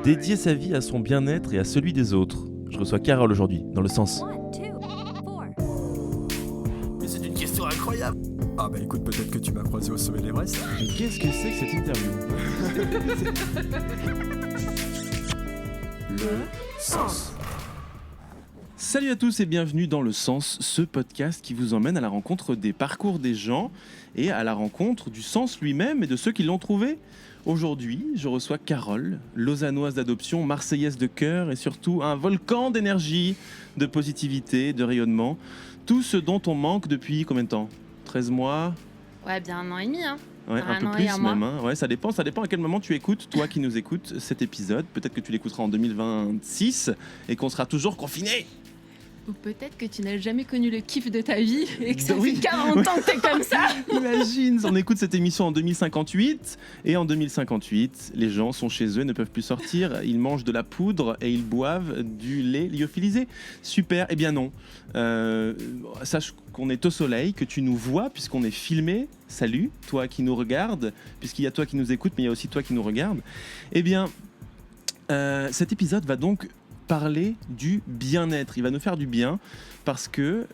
Dédier sa vie à son bien-être et à celui des autres. Je reçois Carole aujourd'hui, dans le sens. Mais c'est une question incroyable. Ah bah écoute, peut-être que tu m'as croisé au sommet de l'Everest. Mais qu'est-ce que c'est que cette interview ? Le sens. Salut à tous et bienvenue dans Le Sens, ce podcast qui vous emmène à la rencontre des parcours des gens et à la rencontre du sens lui-même et de ceux qui l'ont trouvé. Aujourd'hui, je reçois Carole, lausannoise d'adoption, marseillaise de cœur et surtout un volcan d'énergie, de positivité, de rayonnement. Tout ce dont on manque depuis combien de temps ? 13 mois ? Ouais, bien 1 an et demi, hein. Ouais, un peu an et plus un mois. même. Hein. Ouais, ça dépend à quel moment tu écoutes, toi qui nous écoutes cet épisode. Peut-être que tu l'écouteras en 2026 et qu'on sera toujours confinés. Ou peut-être que tu n'as jamais connu le kiff de ta vie et que ça Oui. fait 40 ans que t'es comme ça. Imagine, on écoute cette émission en 2058 et en 2058, les gens sont chez eux, ne peuvent plus sortir, ils mangent de la poudre et ils boivent du lait lyophilisé. Super, eh bien non. Sache qu'on est au soleil, que tu nous vois puisqu'on est filmé. Salut, toi qui nous regardes, puisqu'il y a toi qui nous écoute, mais il y a aussi toi qui nous regarde. Eh bien, cet épisode va donc parler du bien-être. Il va nous faire du bien parce que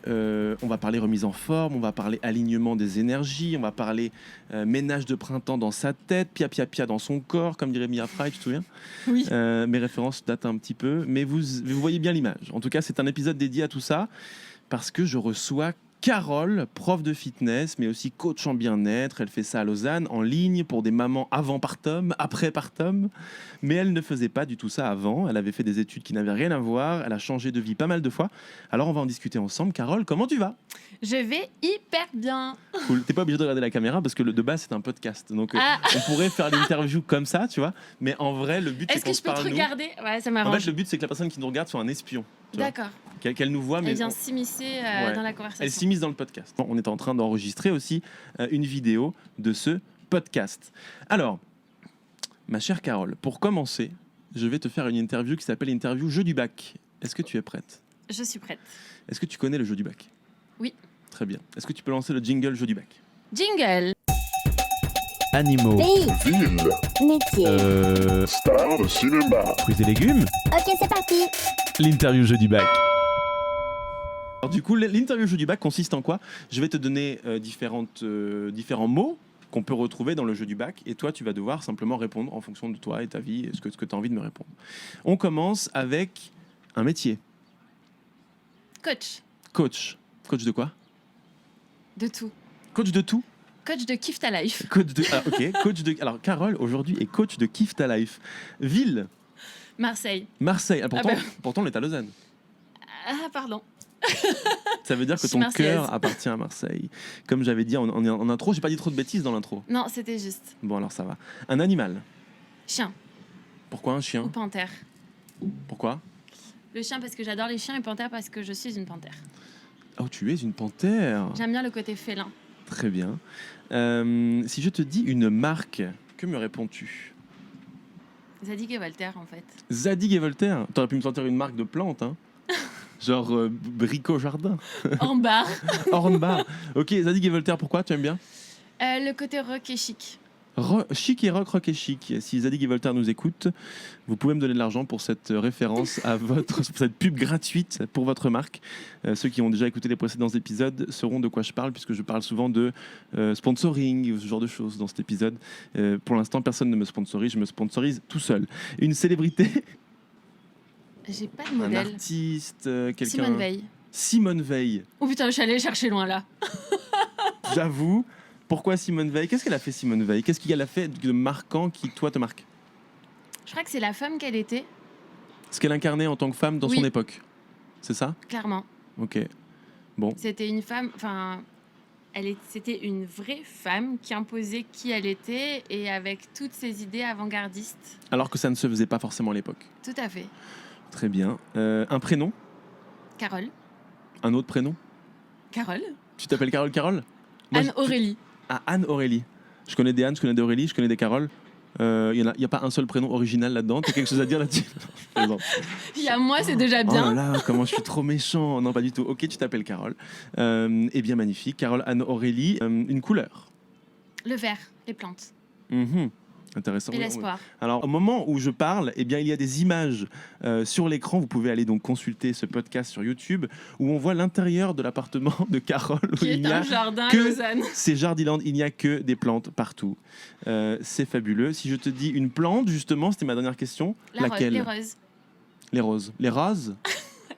on va parler remise en forme, on va parler alignement des énergies, on va parler ménage de printemps dans sa tête, pia pia pia dans son corps, comme dirait Mia Fry, tu te souviens ? Oui. Mes références datent un petit peu, mais vous voyez bien l'image. En tout cas, c'est un épisode dédié à tout ça parce que je reçois Carole, prof de fitness, mais aussi coach en bien-être. Elle fait ça à Lausanne, en ligne, pour des mamans avant partum, après partum. Mais elle ne faisait pas du tout ça avant. Elle avait fait des études qui n'avaient rien à voir. Elle a changé de vie pas mal de fois. Alors, on va en discuter ensemble. Carole, comment tu vas ? Je vais hyper bien. Cool. T'es pas obligé de regarder la caméra parce que de base, c'est un podcast. Donc, on pourrait faire l'interview comme ça, tu vois. Mais en vrai, le but, c'est Est-ce qu'on que se je peux te parle, nous. regarder ? Ouais, ça En m'arrange. fait, le but, c'est que la personne qui nous regarde soit un espion. Tu vois. D'accord. Qu'elle nous voit, mais Elle vient s'immiscer Ouais. dans la elle conversation. s'immisce dans le podcast. On est en train d'enregistrer aussi une vidéo de ce podcast. Alors, ma chère Carole, pour commencer, je vais te faire une interview qui s'appelle Interview Jeu du bac. Est-ce que tu es prête ? Je suis prête. Est-ce que tu connais le jeu du bac ? Oui. Très bien. Est-ce que tu peux lancer le jingle Jeu du bac ? Jingle. Animaux, Ville, métier. Star de cinéma. fruits et légumes, Ok, c'est parti. l'interview Jeu du bac. Alors du coup, l'interview Jeu du bac consiste en quoi ? Je vais te donner différents mots qu'on peut retrouver dans le jeu du bac et toi, tu vas devoir simplement répondre en fonction de toi et ta vie et ce que tu as envie de me répondre. On commence avec un métier. Coach. Coach. Coach de quoi ? De tout. Coach de tout ? Coach de Kiff ta life. Coach de... Ah, ok. Coach de... Alors, Carole, aujourd'hui, est coach de Kiff ta life. Ville, Marseille. Marseille. Ah, pourtant, Ah ben. pourtant, on est à Lausanne. Ah, pardon. Ça veut dire que Je suis ton marseillaise. cœur appartient à Marseille. Comme j'avais dit en intro, j'ai pas dit trop de bêtises dans l'intro. Non, c'était juste. Bon, alors ça va. Un animal. Chien Pourquoi un ou chien ? panthère. Pourquoi ? Le chien parce que j'adore les chiens et panthère parce que je suis une panthère. Oh, tu es une panthère. J'aime bien le côté félin. Très bien. Si je te dis une marque, que me réponds-tu ? Zadig et Voltaire, en fait. Zadig et Voltaire. T'aurais pu me sortir une marque de plante, hein ? Genre Brico Jardin. En bas. Hornbar. Ok, Zadig et Voltaire, pourquoi tu aimes bien ? Le côté rock et chic. Chic et rock et chic. Si Zadig et Voltaire nous écoutent, vous pouvez me donner de l'argent pour cette référence à pour cette pub gratuite pour votre marque. Ceux qui ont déjà écouté les précédents épisodes sauront de quoi je parle puisque je parle souvent de sponsoring ou ce genre de choses dans cet épisode. Pour l'instant, personne ne me sponsorise, je me sponsorise tout seul. Une célébrité, J'ai pas de un modèle. artiste, quelqu'un. Simone Veil. Simone Veil. Oh putain, je suis allée chercher loin là. J'avoue. Pourquoi Simone Veil ? Qu'est-ce qu'elle a fait Simone Veil ? Qu'est-ce qu'elle a fait de marquant qui toi te marque ? Je crois que c'est la femme qu'elle était, Ce qu'elle incarnait en tant que femme dans Oui. son époque. C'est ça ? clairement. Ok. Bon. C'était une femme, enfin, c'était une vraie femme qui imposait qui elle était et avec toutes ses idées avant-gardistes. Alors que ça ne se faisait pas forcément à l'époque. Tout à fait. Très bien. Un prénom ? Carole. Un autre prénom ? Carole. Tu t'appelles Carole ? Moi, Anne-Aurélie. Ah, Anne-Aurélie. Je connais des Anne, je connais des Aurélie, je connais des Carole. Il n'y a pas un seul prénom original là-dedans. Tu as quelque chose à dire là-dessus ? Je plaisante. Il y a moi, c'est déjà Oh bien. là là, comment je suis trop méchant. Non, pas du tout. Ok, tu t'appelles Carole. Eh bien, magnifique. Carole Anne-Aurélie. Une couleur ? Le vert, les plantes. Mhm. Intéressant. Et Oui, l'espoir. Alors, au moment où je parle, eh bien, il y a des images sur l'écran. Vous pouvez aller donc consulter ce podcast sur YouTube où on voit l'intérieur de l'appartement de Carole. Où Qui il est n'y a un jardin à que- Lausanne. C'est Jardiland, il n'y a que des plantes partout. C'est fabuleux. Si je te dis une plante, justement, c'était ma dernière question. Laquelle? Les roses. Les roses. Les roses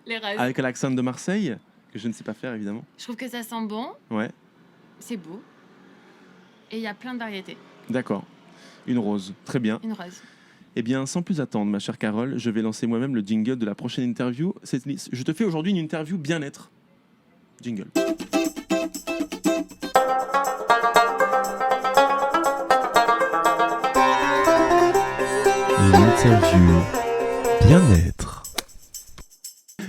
Les roses. avec l'accent de Marseille, que je ne sais pas faire évidemment. Je trouve que ça sent bon, Ouais, c'est beau. Et il y a plein de variétés. d'accord. Une rose. Très bien. Une rose. Eh bien, sans plus attendre, ma chère Carole, je vais lancer moi-même le jingle de la prochaine interview. Je te fais aujourd'hui une interview bien-être. Jingle. L'interview bien-être.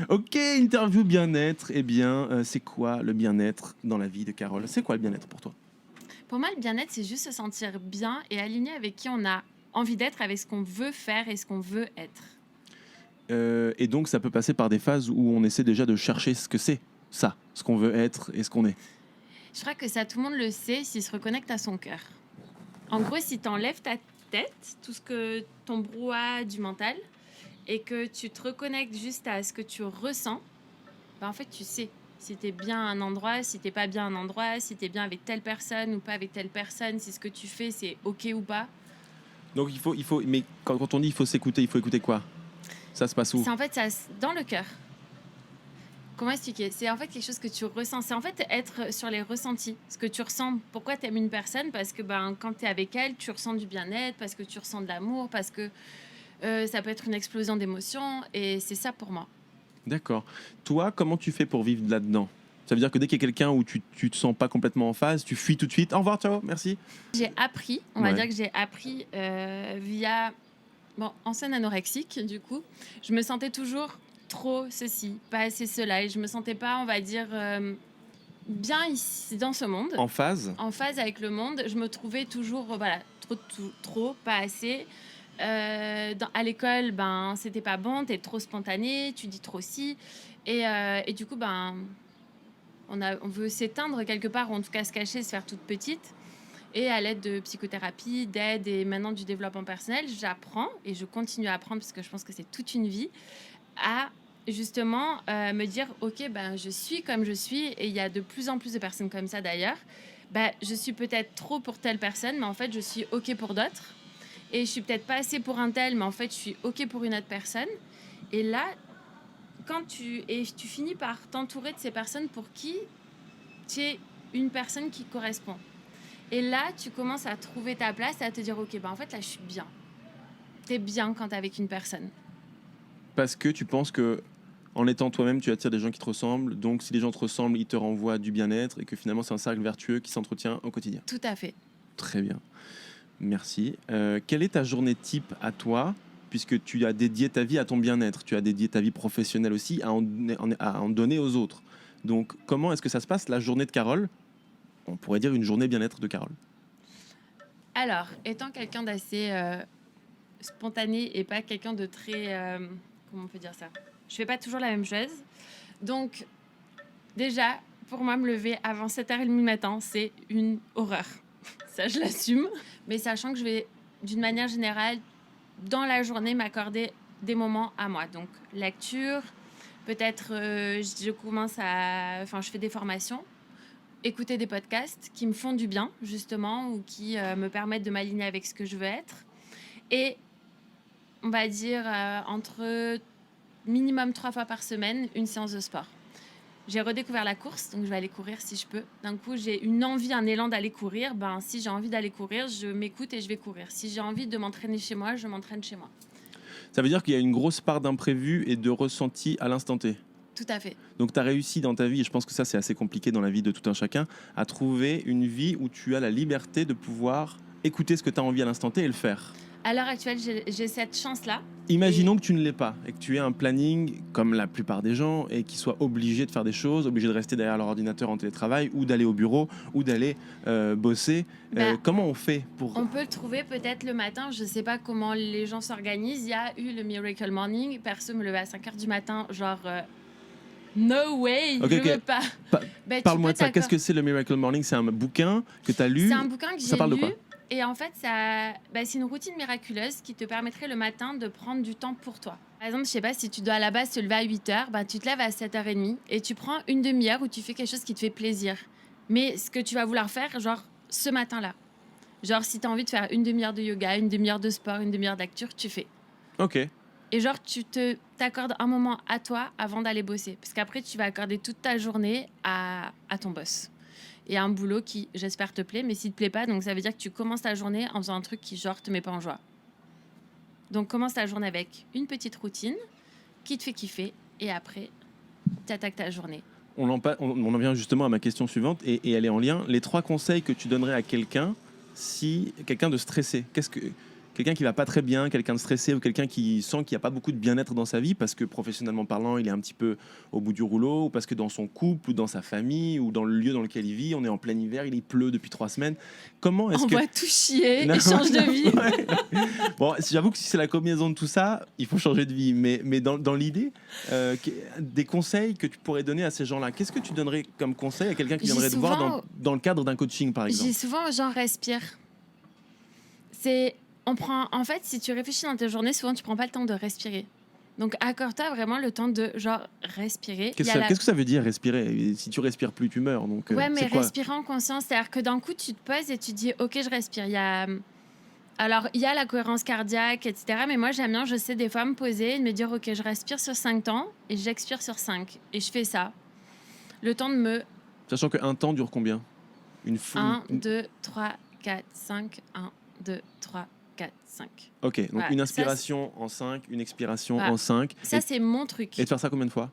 Ok, interview bien-être. Eh bien, c'est quoi le bien-être dans la vie de Carole? C'est quoi le bien-être pour toi? Pour moi, le bien-être, c'est juste se sentir bien et aligné avec qui on a envie d'être, avec ce qu'on veut faire et ce qu'on veut être. Et donc, ça peut passer par des phases où on essaie déjà de chercher ce que c'est, ça, ce qu'on veut être et ce qu'on est. Je crois que ça, tout le monde le sait s'il se reconnecte à son cœur. En gros, si tu enlèves ta tête, tout ce que ton brouhaha du mental, et que tu te reconnectes juste à ce que tu ressens, en fait, tu sais si tu es bien à un endroit, si tu pas bien à un endroit, si tu es bien avec telle personne ou pas avec telle personne, si ce que tu fais, c'est OK ou pas. Donc, mais quand on dit il faut s'écouter, il faut écouter quoi? Ça se passe où? C'est en fait ça, dans le cœur. Comment expliquer? C'est en fait quelque chose que tu ressens. C'est en fait être sur les ressentis. Ce que tu ressens. Pourquoi tu aimes une personne? Parce que quand tu es avec elle, tu ressens du bien-être, parce que tu ressens de l'amour, parce que ça peut être une explosion d'émotions. Et c'est ça pour moi. D'accord. Toi, comment tu fais pour vivre là-dedans? Ça veut dire que dès qu'il y a quelqu'un où tu te sens pas complètement en phase, tu fuis tout de suite. Au revoir, ciao, merci. J'ai appris, on va Ouais. dire que j'ai appris via... ancienne anorexique, du coup. Je me sentais toujours trop ceci, pas assez cela. Et je me sentais pas, on va dire, bien ici, dans ce monde. En phase? En phase avec le monde. Je me trouvais toujours, trop, pas assez. À l'école, c'était pas bon, t'es trop spontané, tu dis trop si. Et du coup, on veut s'éteindre quelque part, ou en tout cas se cacher, se faire toute petite. Et à l'aide de psychothérapie, d'aide et maintenant du développement personnel, j'apprends et je continue à apprendre parce que je pense que c'est toute une vie à justement me dire ok, je suis comme je suis et il y a de plus en plus de personnes comme ça d'ailleurs. Je suis peut-être trop pour telle personne, mais en fait je suis ok pour d'autres. Et je suis peut-être pas assez pour un tel, mais en fait je suis ok pour une autre personne. Et là, quand tu finis par t'entourer de ces personnes pour qui tu es une personne qui correspond. Et là, tu commences à trouver ta place et à te dire, ok, en fait, là, je suis bien. T'es bien quand t'es avec une personne. Parce que tu penses que en étant toi-même, tu attires des gens qui te ressemblent. Donc, si les gens te ressemblent, ils te renvoient du bien-être et que finalement, c'est un cercle vertueux qui s'entretient au quotidien. Tout à fait. Très bien. Merci. Quelle est ta journée type à toi, puisque tu as dédié ta vie à ton bien-être, tu as dédié ta vie professionnelle aussi à en donner aux autres. Donc, comment est-ce que ça se passe, la journée de Carole? On pourrait dire une journée bien-être de Carole. Alors, étant quelqu'un d'assez spontané et pas quelqu'un de très... comment on peut dire ça? Je fais pas toujours la même chose. Donc, déjà, pour moi, me lever avant 7h30 du matin, c'est une horreur. Ça, je l'assume. Mais sachant que je vais, d'une manière générale, dans la journée, m'accorder des moments à moi. Donc, lecture, peut-être je fais des formations, écouter des podcasts qui me font du bien, justement, ou qui me permettent de m'aligner avec ce que je veux être. Et on va dire entre minimum 3 fois par semaine, une séance de sport. J'ai redécouvert la course, donc je vais aller courir si je peux. D'un coup, j'ai une envie, un élan d'aller courir. Si j'ai envie d'aller courir, je m'écoute et je vais courir. Si j'ai envie de m'entraîner chez moi, je m'entraîne chez moi. Ça veut dire qu'il y a une grosse part d'imprévu et de ressenti à l'instant T. Tout à fait. Donc, tu as réussi dans ta vie, et je pense que ça, c'est assez compliqué dans la vie de tout un chacun, à trouver une vie où tu as la liberté de pouvoir écouter ce que tu as envie à l'instant T et le faire. À l'heure actuelle, j'ai cette chance-là. Imaginons que tu ne l'aies pas et que tu aies un planning comme la plupart des gens et qu'ils soient obligés de faire des choses, obligés de rester derrière leur ordinateur en télétravail ou d'aller au bureau ou d'aller bosser. Comment on fait pour... On peut le trouver peut-être le matin. Je ne sais pas comment les gens s'organisent. Il y a eu le Miracle Morning. Perso, me lever à 5h du matin, genre... no way, je veux pas. Parle-moi de ça. Qu'est-ce que c'est le Miracle Morning? C'est un bouquin que tu as lu? C'est un bouquin que Ça j'ai parle de lu. quoi? Et en fait, c'est une routine miraculeuse qui te permettrait le matin de prendre du temps pour toi. Par exemple, je sais pas, si tu dois à la base te lever à 8h, tu te lèves à 7h30 et tu prends une demi-heure où tu fais quelque chose qui te fait plaisir. Mais ce que tu vas vouloir faire, genre ce matin-là. Genre, si tu as envie de faire une demi-heure de yoga, une demi-heure de sport, une demi-heure d'acture, tu fais. Ok. Et genre, tu t'accordes un moment à toi avant d'aller bosser. Parce qu'après, tu vas accorder toute ta journée à ton boss. Et à un boulot qui, j'espère, te plaît. Mais s'il te plaît pas, donc ça veut dire que tu commences ta journée en faisant un truc qui, genre, te met pas en joie. Donc, commence ta journée avec une petite routine qui te fait kiffer. Et après, tu attaques ta journée. On en vient justement à ma question suivante, et elle est en lien. Les 3 conseils que tu donnerais à quelqu'un de stressé, quelqu'un qui va pas très bien, quelqu'un de stressé ou quelqu'un qui sent qu'il n'y a pas beaucoup de bien-être dans sa vie parce que professionnellement parlant, il est un petit peu au bout du rouleau, ou parce que dans son couple ou dans sa famille ou dans le lieu dans lequel il vit, on est en plein hiver, il pleut depuis 3 semaines. Comment est-ce on va tout chier et change de vie. Ouais. Bon, j'avoue que si c'est la combinaison de tout ça, il faut changer de vie. Mais dans l'idée, des conseils que tu pourrais donner à ces gens-là, qu'est-ce que tu donnerais comme conseil à quelqu'un qui viendrait te voir dans le cadre d'un coaching, par exemple? J'ai souvent aux gens respire. En fait, si tu réfléchis dans tes journées, souvent tu prends pas le temps de respirer. Donc accorde-toi vraiment le temps de respirer. Qu'est-ce que ça veut dire respirer? Si tu respires plus, tu meurs. Donc, ouais, mais respirer en conscience, c'est-à-dire que d'un coup tu te poses et tu te dis ok, je respire. Il y a la cohérence cardiaque, etc. Mais moi j'aime bien, je sais des fois me poser et me dire ok, je respire sur 5 temps et j'expire sur 5. Et je fais ça. Le temps de me... Sachant qu'un temps dure combien? 1, 2, 3, 4, 5. 1, 2, 3, 4, 5. Ok, donc voilà, une inspiration en 5, une expiration voilà. en 5. Ça, c'est mon truc. Et de faire ça combien de fois?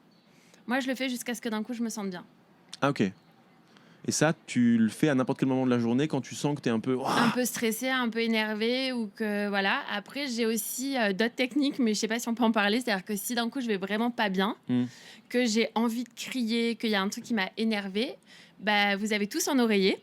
Moi, je le fais jusqu'à ce que d'un coup, je me sente bien. Ah, ok. Et ça, tu le fais à n'importe quel moment de la journée quand tu sens que tu es un peu... Un peu stressé, un peu énervé ou que... Voilà. Après, j'ai aussi d'autres techniques, mais je sais pas si on peut en parler. C'est-à-dire que si d'un coup, je vais vraiment pas bien, que j'ai envie de crier, qu'il y a un truc qui m'a énervé, vous avez tous un oreiller.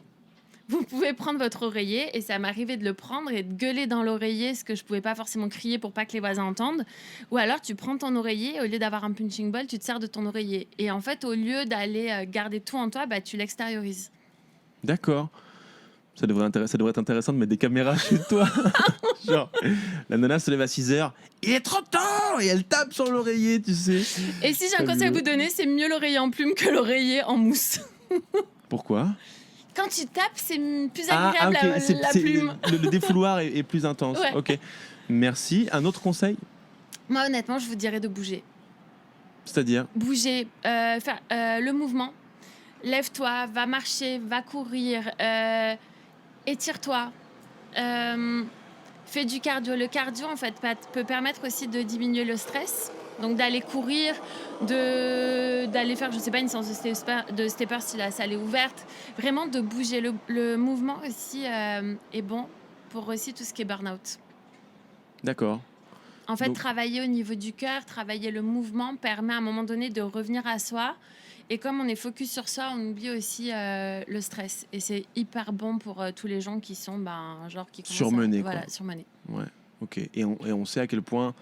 Vous pouvez prendre votre oreiller, et ça m'arrivait de le prendre et de gueuler dans l'oreiller ce que je pouvais pas forcément crier pour pas que les voisins entendent. Ou alors tu prends ton oreiller, au lieu d'avoir un punching ball, tu te sers de ton oreiller. Et en fait, au lieu d'aller garder tout en toi, tu l'extériorises. D'accord. Ça devrait être intéressant de mettre des caméras chez toi. Genre, la nana se lève à 6h. Il est trop tôt! Et elle tape sur l'oreiller, tu sais. Et si j'ai un conseil à vous donner, c'est mieux l'oreiller en plume que l'oreiller en mousse. Pourquoi? Quand tu tapes, c'est plus agréable okay. la plume. Le défouloir est plus intense. Ouais. Ok. Merci. Un autre conseil? Moi, honnêtement, je vous dirais de bouger. C'est-à-dire? Bouger, faire le mouvement. Lève-toi, va marcher, va courir, étire-toi. Fais du cardio. Le cardio, en fait, peut permettre aussi de diminuer le stress. Donc d'aller courir, d'aller faire, je sais pas, une séance de stepper si la salle est ouverte. Vraiment de bouger. Le mouvement aussi est bon pour aussi tout ce qui est burn-out. D'accord. En fait, travailler au niveau du cœur, travailler le mouvement permet à un moment donné de revenir à soi. Et comme on est focus sur ça, on oublie aussi le stress. Et c'est hyper bon pour tous les gens qui sont qui surmenés. Voilà, surmenés. Ouais, ok. Et on sait à quel point,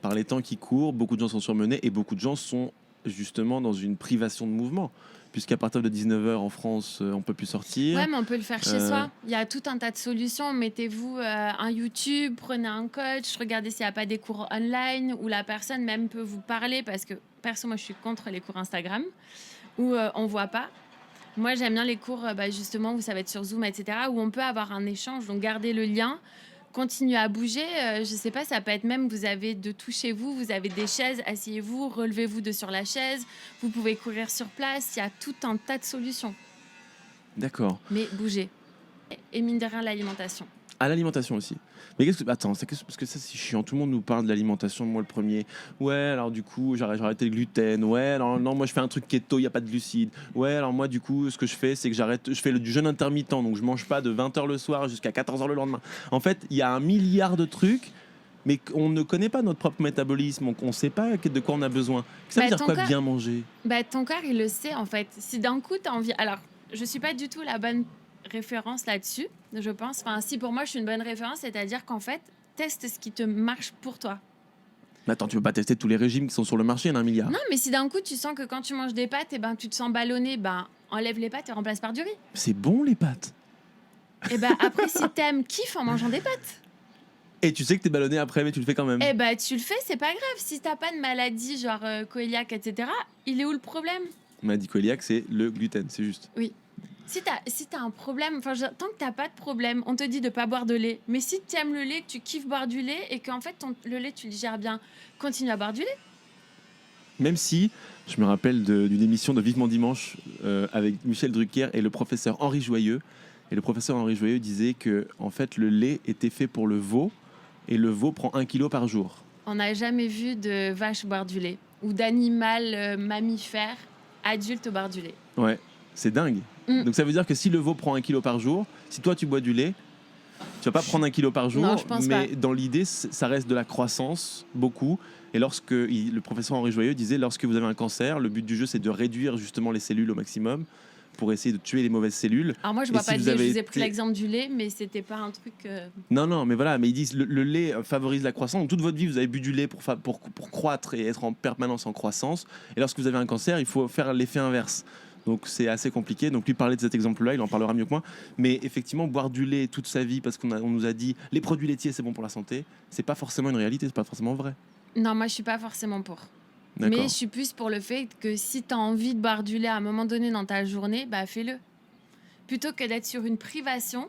par les temps qui courent, beaucoup de gens sont surmenés et beaucoup de gens sont justement dans une privation de mouvement. Puisqu'à partir de 19h en France, on ne peut plus sortir. Ouais, mais on peut le faire chez soi. Il y a tout un tas de solutions. Mettez-vous un YouTube, prenez un coach, regardez s'il n'y a pas des cours online où la personne même peut vous parler. Parce que, perso, moi, je suis contre les cours Instagram où on ne voit pas. Moi, j'aime bien les cours, justement, où ça va être sur Zoom, etc., où on peut avoir un échange. Donc, gardez le lien. Continuez à bouger. Je sais pas, ça peut être même, vous avez de tout chez vous, vous avez des chaises, asseyez-vous, relevez-vous de sur la chaise, vous pouvez courir sur place, il y a tout un tas de solutions. D'accord. Mais bougez. Et mine de rien, l'alimentation. À l'alimentation aussi. Mais attends, parce que ça c'est chiant. Tout le monde nous parle de l'alimentation, moi le premier. Ouais, alors du coup, j'ai arrêté le gluten. Ouais, alors non, moi je fais un truc keto, il n'y a pas de glucides. Ouais, alors moi du coup, ce que je fais, c'est que je fais du jeûne intermittent, donc je mange pas de 20h le soir jusqu'à 14h le lendemain. En fait, il y a 1 milliard de trucs, mais on ne connaît pas notre propre métabolisme, donc on ne sait pas de quoi on a besoin. Ça veut dire quoi bien manger? Ton corps, il le sait en fait. Si d'un coup, tu as envie... Alors, je suis pas du tout la bonne référence là-dessus, je pense. Enfin, si pour moi, je suis une bonne référence, c'est-à-dire qu'en fait, teste ce qui te marche pour toi. Mais attends, tu veux pas tester tous les régimes qui sont sur le marché, il y en a 1 milliard. Non, mais si d'un coup, tu sens que quand tu manges des pâtes, tu te sens ballonné, enlève les pâtes et remplace par du riz. C'est bon, les pâtes. Et bah après, si t'aimes, kiffe en mangeant des pâtes. Et tu sais que t'es ballonné après, mais tu le fais quand même. Et bah tu le fais, c'est pas grave. Si t'as pas de maladie, genre cœliaque, etc., il est où le problème? On m'a dit cœliaque, c'est le gluten, c'est juste. Si t'as un problème, enfin, tant que t'as pas de problème, on te dit de pas boire de lait. Mais si t'aimes le lait, que tu kiffes boire du lait et qu'en fait le lait tu le gères bien, continue à boire du lait. Même si, je me rappelle d'une émission de Vivement Dimanche avec Michel Drucker et le professeur Henri Joyeux. Et le professeur Henri Joyeux disait que en fait, le lait était fait pour le veau et le veau prend 1 kilo par jour. On n'a jamais vu de vache boire du lait ou d'animal mammifère adulte boire du lait. Ouais, c'est dingue. Donc ça veut dire que si le veau prend 1 kilo par jour, si toi tu bois du lait, tu vas pas prendre 1 kilo par jour, Non, je pense mais pas. dans l'idée, ça reste de la croissance, beaucoup. Et le professeur Henri Joyeux disait, lorsque vous avez un cancer, le but du jeu, c'est de réduire justement les cellules au maximum pour essayer de tuer les mauvaises cellules. Alors moi je Et bois si pas de vous lait, je avez vous ai pris été- l'exemple du lait, mais c'était pas un truc... Non, mais voilà, mais ils disent le lait favorise la croissance. Donc, toute votre vie, vous avez bu du lait pour croître et être en permanence en croissance. Et lorsque vous avez un cancer, il faut faire l'effet inverse. Donc c'est assez compliqué. Donc lui parler de cet exemple-là, il en parlera mieux que moi. Mais effectivement, boire du lait toute sa vie parce on nous a dit les produits laitiers c'est bon pour la santé, c'est pas forcément une réalité, c'est pas forcément vrai. Non, moi je suis pas forcément pour. D'accord. Mais je suis plus pour le fait que si t'as envie de boire du lait à un moment donné dans ta journée, bah fais-le. Plutôt que d'être sur une privation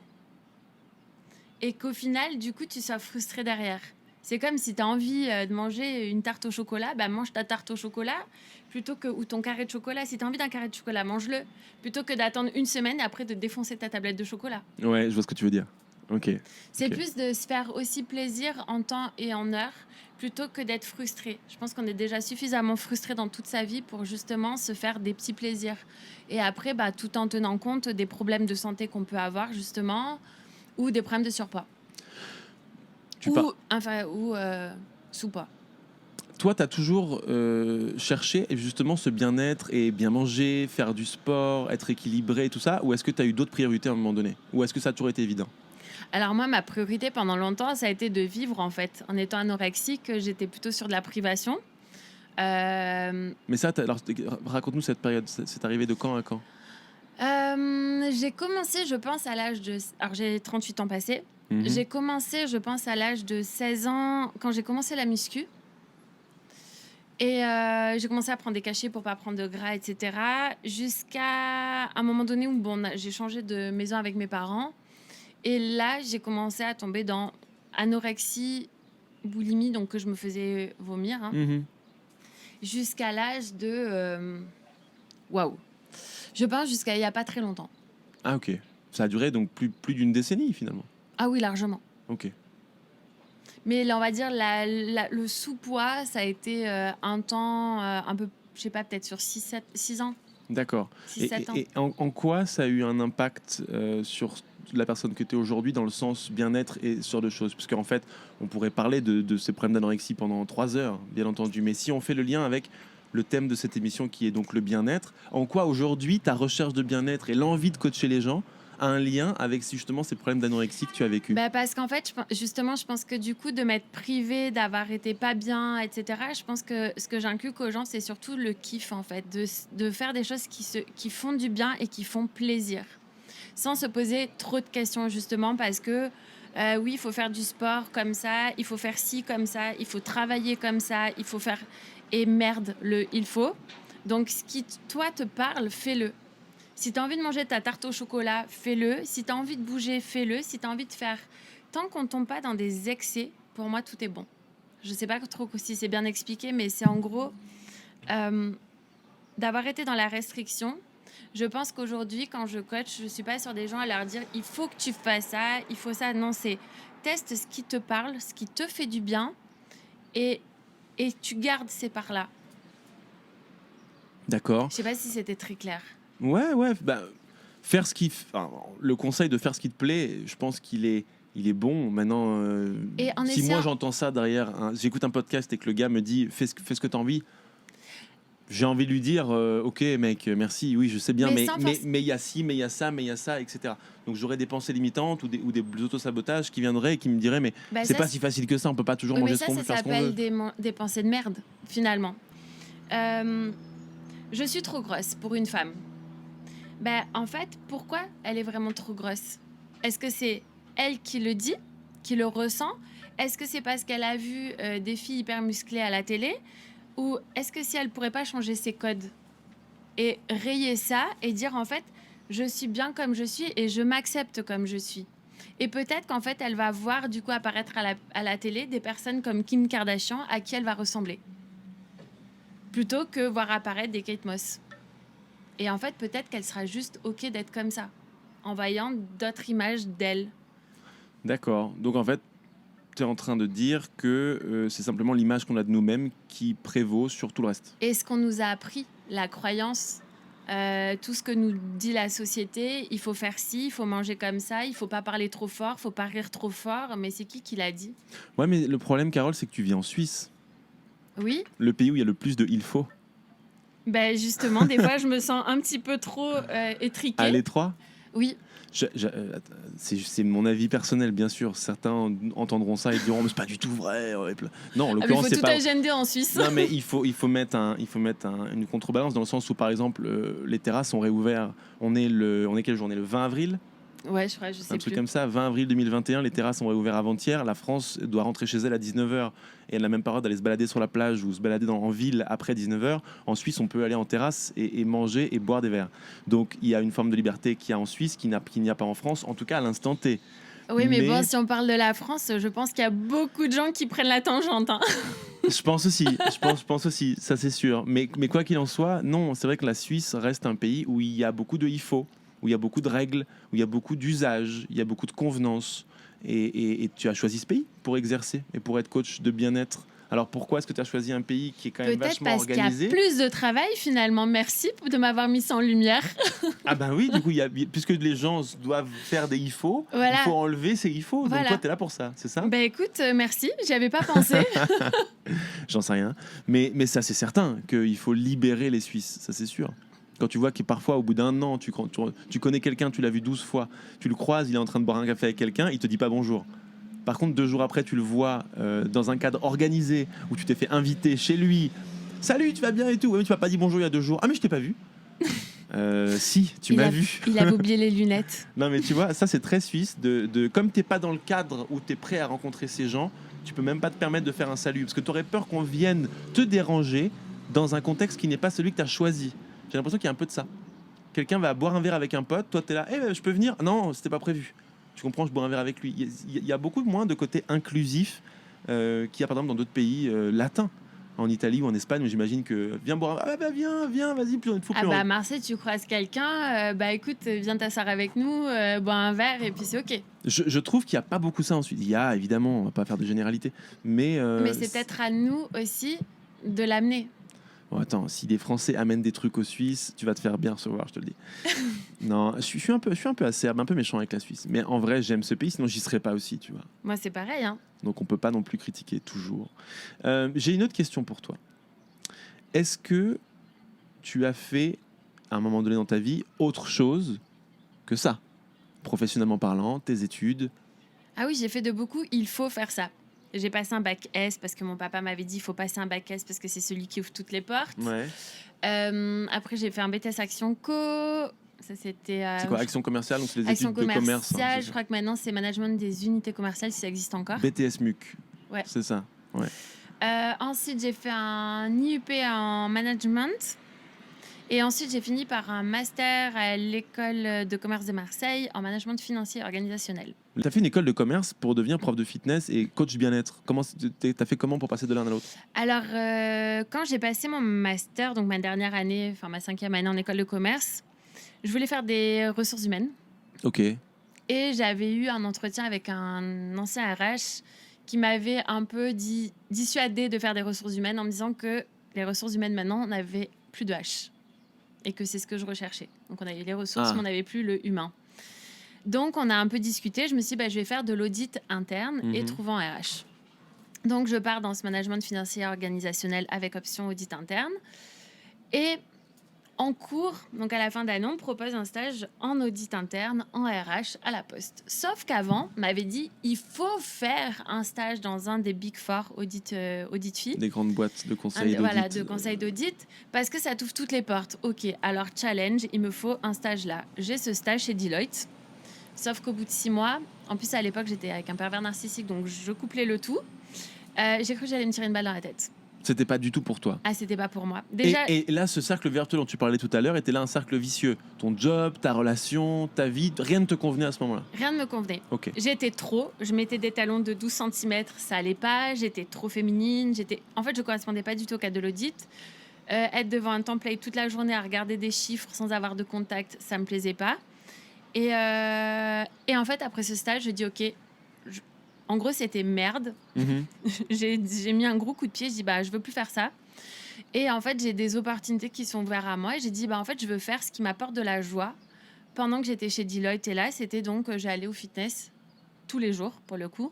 et qu'au final, du coup, tu sois frustré derrière. C'est comme si tu as envie de manger une tarte au chocolat, bah mange ta tarte au chocolat plutôt que ou ton carré de chocolat. Si tu as envie d'un carré de chocolat, mange-le plutôt que d'attendre une semaine et après de défoncer ta tablette de chocolat. Ouais, je vois ce que tu veux dire. Ok. C'est Ok. plus de se faire aussi plaisir en temps et en heure plutôt que d'être frustré. Je pense qu'on est déjà suffisamment frustré dans toute sa vie pour justement se faire des petits plaisirs. Et après, bah, tout en tenant compte des problèmes de santé qu'on peut avoir justement ou des problèmes de surpoids. Ou sous-poids. Toi, tu as toujours cherché justement ce bien-être et bien manger, faire du sport, être équilibré et tout ça, ou est-ce que tu as eu d'autres priorités à un moment donné? Ou est-ce que ça a toujours été évident? Alors moi, ma priorité pendant longtemps, ça a été de vivre en fait. En étant anorexique, j'étais plutôt sur de la privation. Mais ça, alors, raconte-nous cette période, c'est arrivé de quand à quand? J'ai commencé, je pense, à l'âge de... Alors j'ai 38 ans passés. Mhm. J'ai commencé, je pense, à l'âge de 16 ans, quand j'ai commencé la muscu. Et j'ai commencé à prendre des cachets pour pas prendre de gras, etc. Jusqu'à un moment donné où j'ai changé de maison avec mes parents. Et là, j'ai commencé à tomber dans anorexie, boulimie, donc que je me faisais vomir, hein, Mhm. jusqu'à l'âge de... Waouh. Je pense jusqu'à il n'y a pas très longtemps. Ah ok. Ça a duré donc plus d'une décennie finalement. Ah oui, largement. Ok. Mais là, on va dire, le sous-poids, ça a été un temps, un peu, je sais pas, peut-être sur 6 ans. D'accord. 6-7 ans. Et en quoi ça a eu un impact sur la personne que tu es aujourd'hui dans le sens bien-être et sur deux choses? Parce qu'en fait, on pourrait parler de ces problèmes d'anorexie pendant 3 heures, bien entendu. Mais si on fait le lien avec le thème de cette émission qui est donc le bien-être, en quoi aujourd'hui ta recherche de bien-être et l'envie de coacher les gens a un lien avec justement ces problèmes d'anorexie que tu as vécu? Bah parce qu'en fait, je pense que du coup, de m'être privée, d'avoir été pas bien, etc., je pense que ce que j'inculque aux gens, c'est surtout le kiff, en fait, de faire des choses qui font du bien et qui font plaisir, sans se poser trop de questions, justement, parce que oui, il faut faire du sport comme ça, il faut faire ci comme ça, il faut travailler comme ça, il faut faire... Et merde, il faut. Donc, ce qui, toi, te parle, fais-le. Si tu as envie de manger ta tarte au chocolat, fais-le. Si tu as envie de bouger, fais-le. Si tu as envie de faire... Tant qu'on ne tombe pas dans des excès, pour moi, tout est bon. Je ne sais pas trop si c'est bien expliqué, mais c'est en gros d'avoir été dans la restriction. Je pense qu'aujourd'hui, quand je coach, je ne suis pas sur des gens à leur dire « il faut que tu fasses ça, il faut ça ». Non, c'est teste ce qui te parle, ce qui te fait du bien et tu gardes ces parts-là. D'accord. Je ne sais pas si c'était très clair. Ouais. Bah, faire le conseil de faire ce qui te plaît, je pense qu'il est bon. Maintenant, Et en si essayant- moi j'entends ça derrière, j'écoute un podcast et que le gars me dit fais ce que tu as envie, j'ai envie de lui dire ok mec, merci, oui je sais bien, mais il y a ci, mais il y a ça, etc. Donc j'aurais des pensées limitantes ou des auto-sabotages qui viendraient et qui me diraient mais Bah, c'est ça, pas si facile que ça, on peut pas toujours Oui, manger mais ce qu'on veut, ça faire ce qu'on veut. s'appelle des pensées de merde, finalement. Je suis trop grosse pour une femme. Ben, en fait, pourquoi elle est vraiment trop grosse? Est-ce que c'est elle qui le dit, qui le ressent? Est-ce que c'est parce qu'elle a vu des filles hyper musclées à la télé? Ou est-ce que si elle pourrait pas changer ses codes et rayer ça et dire en fait, je suis bien comme je suis et je m'accepte comme je suis. Et peut-être qu'en fait, elle va voir du coup apparaître à la télé des personnes comme Kim Kardashian à qui elle va ressembler. Plutôt que voir apparaître des Kate Moss. Et en fait, peut-être qu'elle sera juste OK d'être comme ça, en voyant d'autres images d'elle. D'accord. Donc en fait, tu es en train de dire que c'est simplement l'image qu'on a de nous-mêmes qui prévaut sur tout le reste. Et ce qu'on nous a appris, la croyance, tout ce que nous dit la société, il faut faire ci, il faut manger comme ça, il faut pas parler trop fort, il faut pas rire trop fort. Mais c'est qui l'a dit? Ouais, mais le problème, Carole, c'est que tu vis en Suisse, Oui. le pays où il y a le plus de il faut. Ben justement, des fois, je me sens un petit peu trop étriquée. À l'étroit. Oui. C'est mon avis personnel, bien sûr. Certains entendront ça et diront mais c'est pas du tout vrai. Non, en l'occurrence, il faut c'est tout pas. agender en Suisse. Non, mais il faut mettre une contrebalance dans le sens où, par exemple, les terrasses sont réouvertes. On est quelle journée? Le 20 avril. Ouais, je sais Un plus. truc comme ça, 20 avril 2021, les terrasses ont réouvert avant-hier. La France doit rentrer chez elle à 19h et elle n'a même pas le droit d'aller se balader sur la plage ou se balader en ville après 19h. En Suisse, on peut aller en terrasse et manger et boire des verres. Donc il y a une forme de liberté qu'il y a en Suisse qu'il n'y a pas en France, en tout cas à l'instant T. Oui, mais bon, si on parle de la France, je pense qu'il y a beaucoup de gens qui prennent la tangente. Hein. Je pense aussi, ça c'est sûr. Mais quoi qu'il en soit, non, c'est vrai que la Suisse reste un pays où il y a beaucoup de il faut, où il y a beaucoup de règles, où il y a beaucoup d'usages, il y a beaucoup de convenances. Et tu as choisi ce pays pour exercer et pour être coach de bien-être. Alors pourquoi est-ce que tu as choisi un pays qui est quand même vachement organisé? Peut-être parce qu'il y a plus de travail finalement. Merci de m'avoir mis ça en lumière. Ah ben oui, du coup, puisque les gens doivent faire des il faut enlever ces il faut. Voilà. Donc toi, tu es là pour ça, c'est ça? Ben écoute, merci, j'y avais pas pensé. J'en sais rien. Mais ça, c'est certain qu'il faut libérer les Suisses, ça c'est sûr. Quand tu vois que parfois, au bout d'un an, tu connais quelqu'un, tu l'as vu 12 fois, tu le croises, il est en train de boire un café avec quelqu'un, il te dit pas bonjour. Par contre, 2 jours après, tu le vois dans un cadre organisé où tu t'es fait inviter chez lui. Salut, tu vas bien et tout. Ouais, mais tu m'as pas dit bonjour il y a 2 jours. Ah mais je t'ai pas vu. Si, tu m'as vu. Il avait oublié les lunettes. Non mais tu vois, ça c'est très suisse. Comme t'es pas dans le cadre où t'es prêt à rencontrer ces gens, tu peux même pas te permettre de faire un salut parce que t'aurais peur qu'on vienne te déranger dans un contexte qui n'est pas celui que t'as choisi. J'ai l'impression qu'il y a un peu de ça. Quelqu'un va boire un verre avec un pote, toi t'es là, je peux venir? Non, c'était pas prévu. Tu comprends, je bois un verre avec lui. Il y a beaucoup moins de côté inclusif qu'il y a par exemple dans d'autres pays latins, en Italie ou en Espagne, où j'imagine que viens boire un verre, viens, vas-y, plus on faut plus. À Marseille, tu croises quelqu'un, écoute, viens t'asseoir avec nous, bois un verre et puis c'est ok. Je trouve qu'il n'y a pas beaucoup ça ensuite. Il y a évidemment, on va pas faire de généralité, mais c'est peut-être à nous aussi de l'amener. Bon, attends, si des Français amènent des trucs aux Suisses, tu vas te faire bien recevoir, je te le dis. Non, je suis un peu acerbe, un peu méchant avec la Suisse. Mais en vrai, j'aime ce pays, sinon j'y serais pas aussi, tu vois. Moi, c'est pareil. Hein. Donc on peut pas non plus critiquer toujours. J'ai une autre question pour toi. Est-ce que tu as fait, à un moment donné dans ta vie, autre chose que ça? Professionnellement parlant, tes études? Ah oui, j'ai fait de beaucoup. Il faut faire ça. J'ai passé un bac S parce que mon papa m'avait dit il faut passer un bac S parce que c'est celui qui ouvre toutes les portes. Ouais. Après, j'ai fait un BTS Action Co. Ça, c'était. C'est quoi, Action commerciale? Donc, c'est les Action études de commerce. Hein, je crois que maintenant, c'est management des unités commerciales si ça existe encore. BTS MUC. Ouais. C'est ça. Ouais. Ensuite, j'ai fait un IUP en management. Et ensuite, j'ai fini par un master à l'école de commerce de Marseille en management financier et organisationnel. Tu as fait une école de commerce pour devenir prof de fitness et coach bien-être. Tu as fait comment pour passer de l'un à l'autre? Alors, quand j'ai passé mon master, donc ma dernière année, enfin ma 5e année en école de commerce, je voulais faire des ressources humaines. Ok. Et j'avais eu un entretien avec un ancien RH qui m'avait un peu dissuadé de faire des ressources humaines en me disant que les ressources humaines maintenant n'avaient plus de H. Et que c'est ce que je recherchais. Donc, on avait les ressources, mais on n'avait plus le humain. Donc, on a un peu discuté. Je me suis dit, je vais faire de l'audit interne et trouver en RH. Donc, je pars dans ce management financier organisationnel avec option audit interne. Et en cours, donc à la fin d'année, on me propose un stage en audit interne, en RH, à la Poste. Sauf qu'avant, on m'avait dit, il faut faire un stage dans un des Big Four audit filles. Des grandes boîtes de conseil d'audit. Voilà, de conseil d'audit, parce que ça t'ouvre toutes les portes. Ok, alors challenge, il me faut un stage là. J'ai ce stage chez Deloitte. Sauf qu'au bout de 6 mois, en plus à l'époque j'étais avec un pervers narcissique, donc je couplais le tout. J'ai cru que j'allais me tirer une balle dans la tête. C'était pas du tout pour toi. Ah, c'était pas pour moi. Déjà, Et là, ce cercle vertueux dont tu parlais tout à l'heure était là un cercle vicieux. Ton job, ta relation, ta vie, rien ne te convenait à ce moment-là. rien ne me convenait. Ok. J'étais trop, je mettais des talons de 12 cm, ça allait pas, j'étais trop féminine, en fait je correspondais pas du tout au cadre de l'audit. Être devant un template toute la journée à regarder des chiffres sans avoir de contact, ça me plaisait pas. Et en fait après ce stage, je dis ok, en gros c'était merde. Mhm. j'ai mis un gros coup de pied, je dis bah je veux plus faire ça. Et en fait j'ai des opportunités qui sont ouvertes à moi et j'ai dit bah en fait je veux faire ce qui m'apporte de la joie. Pendant que j'étais chez Deloitte et là, c'était donc j'allais au fitness tous les jours pour le coup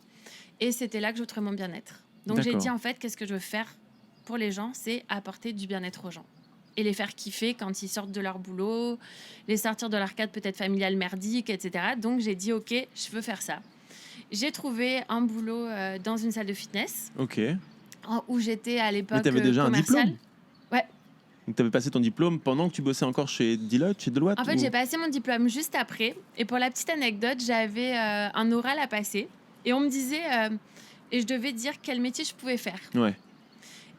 et c'était là que je trouvais mon bien-être. Donc j'ai D'accord. dit en fait qu'est-ce que je veux faire pour les gens, c'est apporter du bien-être aux gens et les faire kiffer quand ils sortent de leur boulot, les sortir de leur cadre peut-être familial merdique, etc. Donc j'ai dit ok, je veux faire ça. J'ai trouvé un boulot dans une salle de fitness Ok. où j'étais à l'époque Mais t'avais déjà un commerciale. diplôme. Ouais. Donc t'avais passé ton diplôme pendant que tu bossais encore chez Deloitte, chez Deloitte. En fait, ou- j'ai passé mon diplôme juste après. Et pour la petite anecdote, j'avais un oral à passer. Et on me disait... et je devais dire quel métier je pouvais faire. Ouais.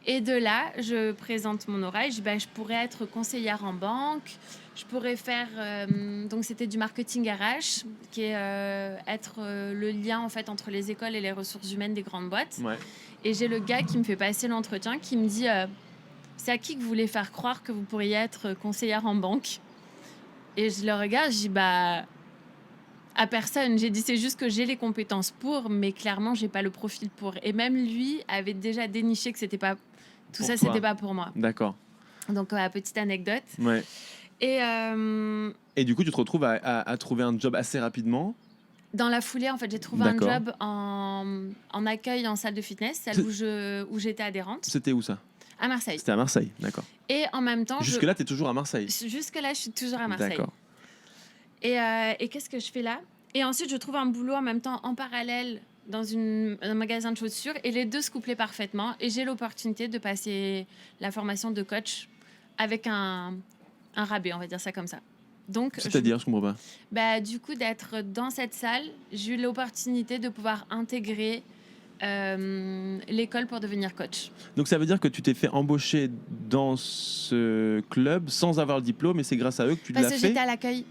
Et de là, je présente mon oral. Je dis, je pourrais être conseillère en banque. Je pourrais faire... donc, c'était du marketing RH, qui est être le lien, en fait, entre les écoles et les ressources humaines des grandes boîtes. Ouais. Et j'ai le gars qui me fait passer l'entretien, qui me dit... c'est à qui que vous voulez faire croire que vous pourriez être conseillère en banque? Et je le regarde, je dis à personne. J'ai dit c'est juste que j'ai les compétences pour, mais clairement j'ai pas le profil pour. Et même lui avait déjà déniché que c'était pas tout Pour ça, toi. c'était pas pour moi. D'accord. Donc petite anecdote. Ouais. Et Et du coup, tu te retrouves à trouver un job assez rapidement. dans la foulée, en fait, j'ai trouvé un D'accord. job en accueil en salle de fitness, celle où j'étais adhérente, C'était où ça? à Marseille. C'était à Marseille, d'accord. Et en même temps, Jusque-là, t'es toujours à Marseille. jusque-là, je suis toujours à Marseille. D'accord. Et qu'est-ce que je fais là? Et ensuite, je trouve un boulot en même temps, en parallèle, dans un magasin de chaussures. Et les deux se couplaient parfaitement. Et j'ai l'opportunité de passer la formation de coach avec un rabais, on va dire ça comme ça. Donc, C'est-à-dire, je comprends pas. du coup, d'être dans cette salle, j'ai eu l'opportunité de pouvoir intégrer l'école pour devenir coach. Donc ça veut dire que tu t'es fait embaucher dans ce club sans avoir le diplôme et c'est grâce à eux que tu Parce l'as que fait. j'étais à l'accueil.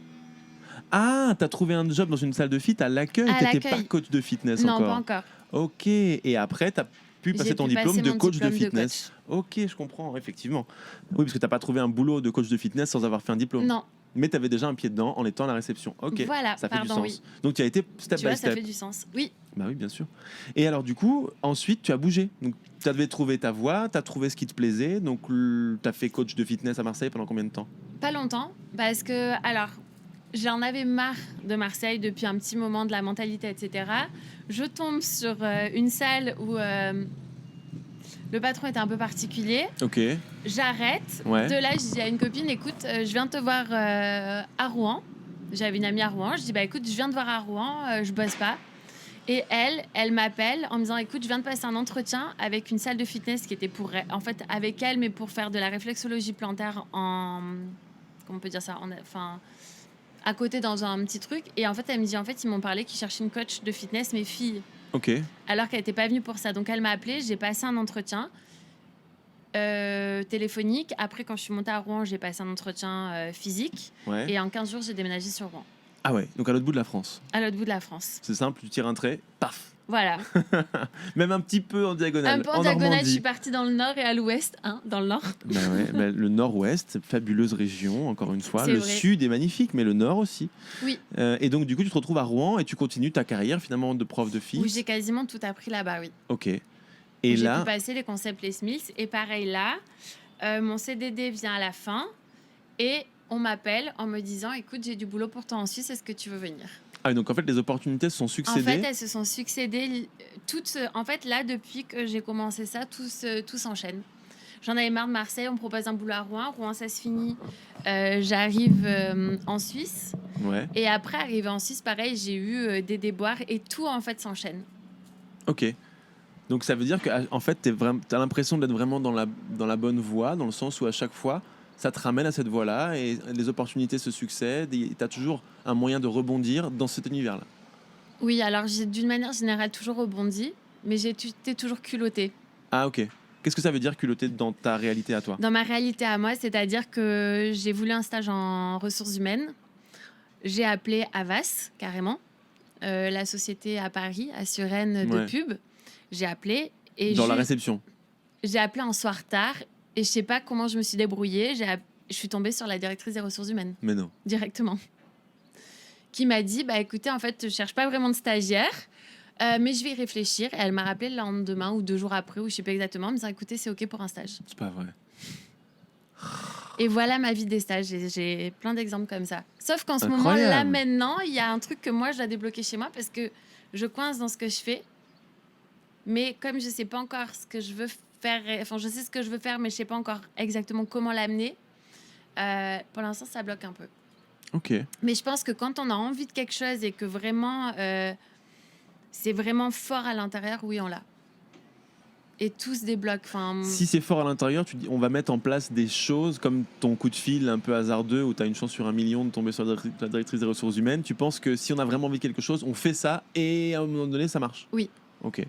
Ah, t'as trouvé un job dans une salle de fit à l'accueil. À T'étais pas l'accueil. coach de fitness Non, encore. pas encore. Ok. Et après, t'as pu passer J'ai ton pu diplôme passer de mon coach de diplôme fitness. Ok, je comprends, effectivement. Oui, parce que t'as pas trouvé un boulot de coach de fitness sans avoir fait un diplôme. Non, Mais t'avais déjà un pied dedans en étant à la réception. Ok. voilà, Ça fait du pardon, sens. oui. Donc tu as été step Tu by vois, ça step. fait du sens. Oui, Bah oui, bien sûr. Et alors, du coup, ensuite, tu as bougé. Donc, tu avais trouvé ta voie, tu as trouvé ce qui te plaisait. Donc, tu as fait coach de fitness à Marseille pendant combien de temps? pas longtemps, parce que, alors, j'en avais marre de Marseille depuis un petit moment, de la mentalité, etc. Je tombe sur une salle où le patron était un peu particulier. Ok. J'arrête. Ouais. De là, je dis à une copine, écoute, je viens te voir à Rouen. J'avais une amie à Rouen. Je dis, écoute, je viens te voir à Rouen, je bosse pas. Et elle m'appelle en me disant, écoute, je viens de passer un entretien avec une salle de fitness qui était pour, en fait, avec elle, mais pour faire de la réflexologie plantaire comment on peut dire ça, enfin, à côté dans un petit truc. Et en fait, elle me dit, en fait, ils m'ont parlé qu'ils cherchaient une coach de fitness, mes filles, Ok. alors qu'elle n'était pas venue pour ça. Donc, elle m'a appelée, j'ai passé un entretien téléphonique. Après, quand je suis montée à Rouen, j'ai passé un entretien physique. Ouais. Et en 15 jours, j'ai déménagé sur Rouen, Ah ouais, donc à l'autre bout de la France. à l'autre bout de la France. C'est simple, tu tires un trait, paf. Voilà. Même un petit peu en diagonale. Un peu en diagonale, je Normandie. suis partie dans le nord et à l'ouest, dans le nord. Bah ouais, bah, le nord-ouest, fabuleuse région, encore une fois. C'est Le vrai. sud est magnifique, mais le nord aussi. Oui. Et donc, du coup, tu te retrouves à Rouen et tu continues ta carrière finalement de prof de Où fille. j'ai quasiment tout appris là-bas, oui. Ok. Et J'ai là, pu passer les concepts Les Smiths. Et pareil là, mon CDD vient à la fin et on m'appelle en me disant, écoute, j'ai du boulot pour toi en Suisse, est-ce que tu veux venir? ah, donc en fait, les opportunités se sont En succédées. fait, elles se sont succédées. En fait, là, depuis que j'ai commencé ça, tout s'enchaîne. J'en avais marre de Marseille, on me propose un boulot à Rouen. Rouen, ça se finit. J'arrive en Suisse. Ouais. Et après, arrivé en Suisse, pareil, j'ai eu des déboires et tout, en fait, s'enchaîne. Ok. Donc ça veut dire que en fait, t'as l'impression d'être vraiment dans la bonne voie, dans le sens où à chaque fois, ça te ramène à cette voie-là et les opportunités se succèdent et tu as toujours un moyen de rebondir dans cet univers-là. Oui, alors j'ai d'une manière générale toujours rebondi, mais j'ai été toujours culottée. Ah, ok. Qu'est-ce que ça veut dire culotté dans ta réalité à toi ? Dans ma réalité à moi, c'est-à-dire que j'ai voulu un stage en ressources humaines. J'ai appelé Havas, carrément, la société à Paris, à Suresnes de Ouais. pub. J'ai appelé et Dans la réception. j'ai appelé un soir tard et je sais pas comment je me suis débrouillée. Je suis tombée sur la directrice des ressources humaines Mais non. directement, qui m'a dit bah écoutez, en fait, je cherche pas vraiment de stagiaire, mais je vais y réfléchir. Et elle m'a rappelé le lendemain ou 2 jours après, ou je sais pas exactement, en me disant écoutez, c'est ok pour un stage. C'est pas vrai. Et voilà ma vie des stages. J'ai plein d'exemples comme ça. Sauf qu'en ce Incroyable. moment-là, maintenant, il y a un truc que moi, je dois débloquer chez moi parce que je coince dans ce que je fais. Mais comme je sais pas encore ce que je veux faire, enfin, je sais ce que je veux faire, mais je sais pas encore exactement comment l'amener, pour l'instant, ça bloque un peu. Ok. Mais je pense que quand on a envie de quelque chose et que vraiment, c'est vraiment fort à l'intérieur, oui, on l'a. Et tout se débloque. Enfin, Si c'est fort à l'intérieur, tu dis on va mettre en place des choses comme ton coup de fil un peu hasardeux où tu as une chance sur 1 million de tomber sur la directrice des ressources humaines. Tu penses que si on a vraiment envie de quelque chose, on fait ça et à un moment donné, ça marche ? Oui. Ok.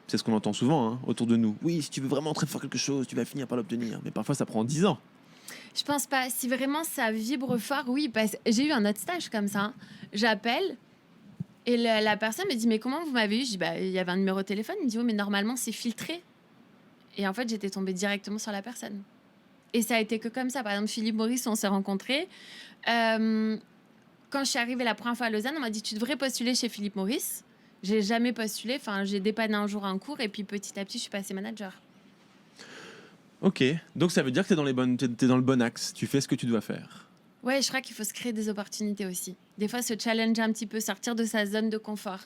C'est ce qu'on entend souvent hein, autour de nous. Oui, si tu veux vraiment très fort quelque chose, tu vas finir par l'obtenir. Mais parfois, ça prend 10 ans. je pense pas. Si vraiment ça vibre fort, oui. Parce que j'ai eu un autre stage comme ça. Hein. J'appelle et la personne me dit mais comment vous m'avez eu ? Je dis bah il y avait un numéro de téléphone. Il me dit oh mais normalement c'est filtré. Et en fait j'étais tombée directement sur la personne. Et ça a été que comme ça. Par exemple Philippe Maurice, on s'est rencontrés. Quand je suis arrivée la première fois à Lausanne, on m'a dit tu devrais postuler chez Philippe Maurice. J'ai jamais postulé. Enfin j'ai dépanné un jour un cours et puis petit à petit je suis passée manager. Ok. Donc ça veut dire que t'es dans le bon axe. Tu fais ce que tu dois faire. Ouais, je crois qu'il faut se créer des opportunités aussi. Des fois, se challenger un petit peu, sortir de sa zone de confort.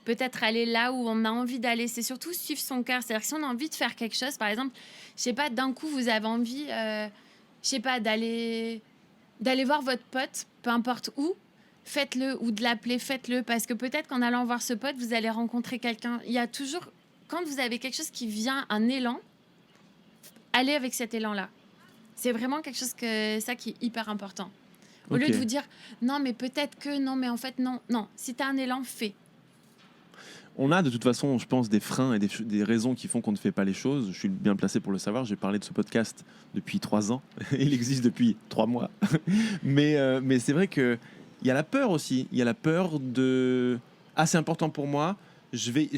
Peut-être aller là où on a envie d'aller. C'est surtout suivre son cœur. C'est-à-dire que si on a envie de faire quelque chose, par exemple, je sais pas, d'un coup, vous avez envie, je sais pas, d'aller voir votre pote, peu importe où, faites-le, ou de l'appeler, faites-le. Parce que peut-être qu'en allant voir ce pote, vous allez rencontrer quelqu'un. Il y a toujours, quand vous avez quelque chose qui vient, un élan, allez avec cet élan-là. C'est vraiment quelque chose qui est hyper important. Au lieu de vous dire non, mais peut-être que non, mais en fait, non. Non, si tu as un élan, fais. On a de toute façon, je pense, des freins et des raisons qui font qu'on ne fait pas les choses. Je suis bien placé pour le savoir. J'ai parlé de ce podcast depuis 3 ans. Il existe depuis 3 mois. mais c'est vrai qu'il y a la peur aussi. Il y a la peur de « Ah, c'est important pour moi. J'ai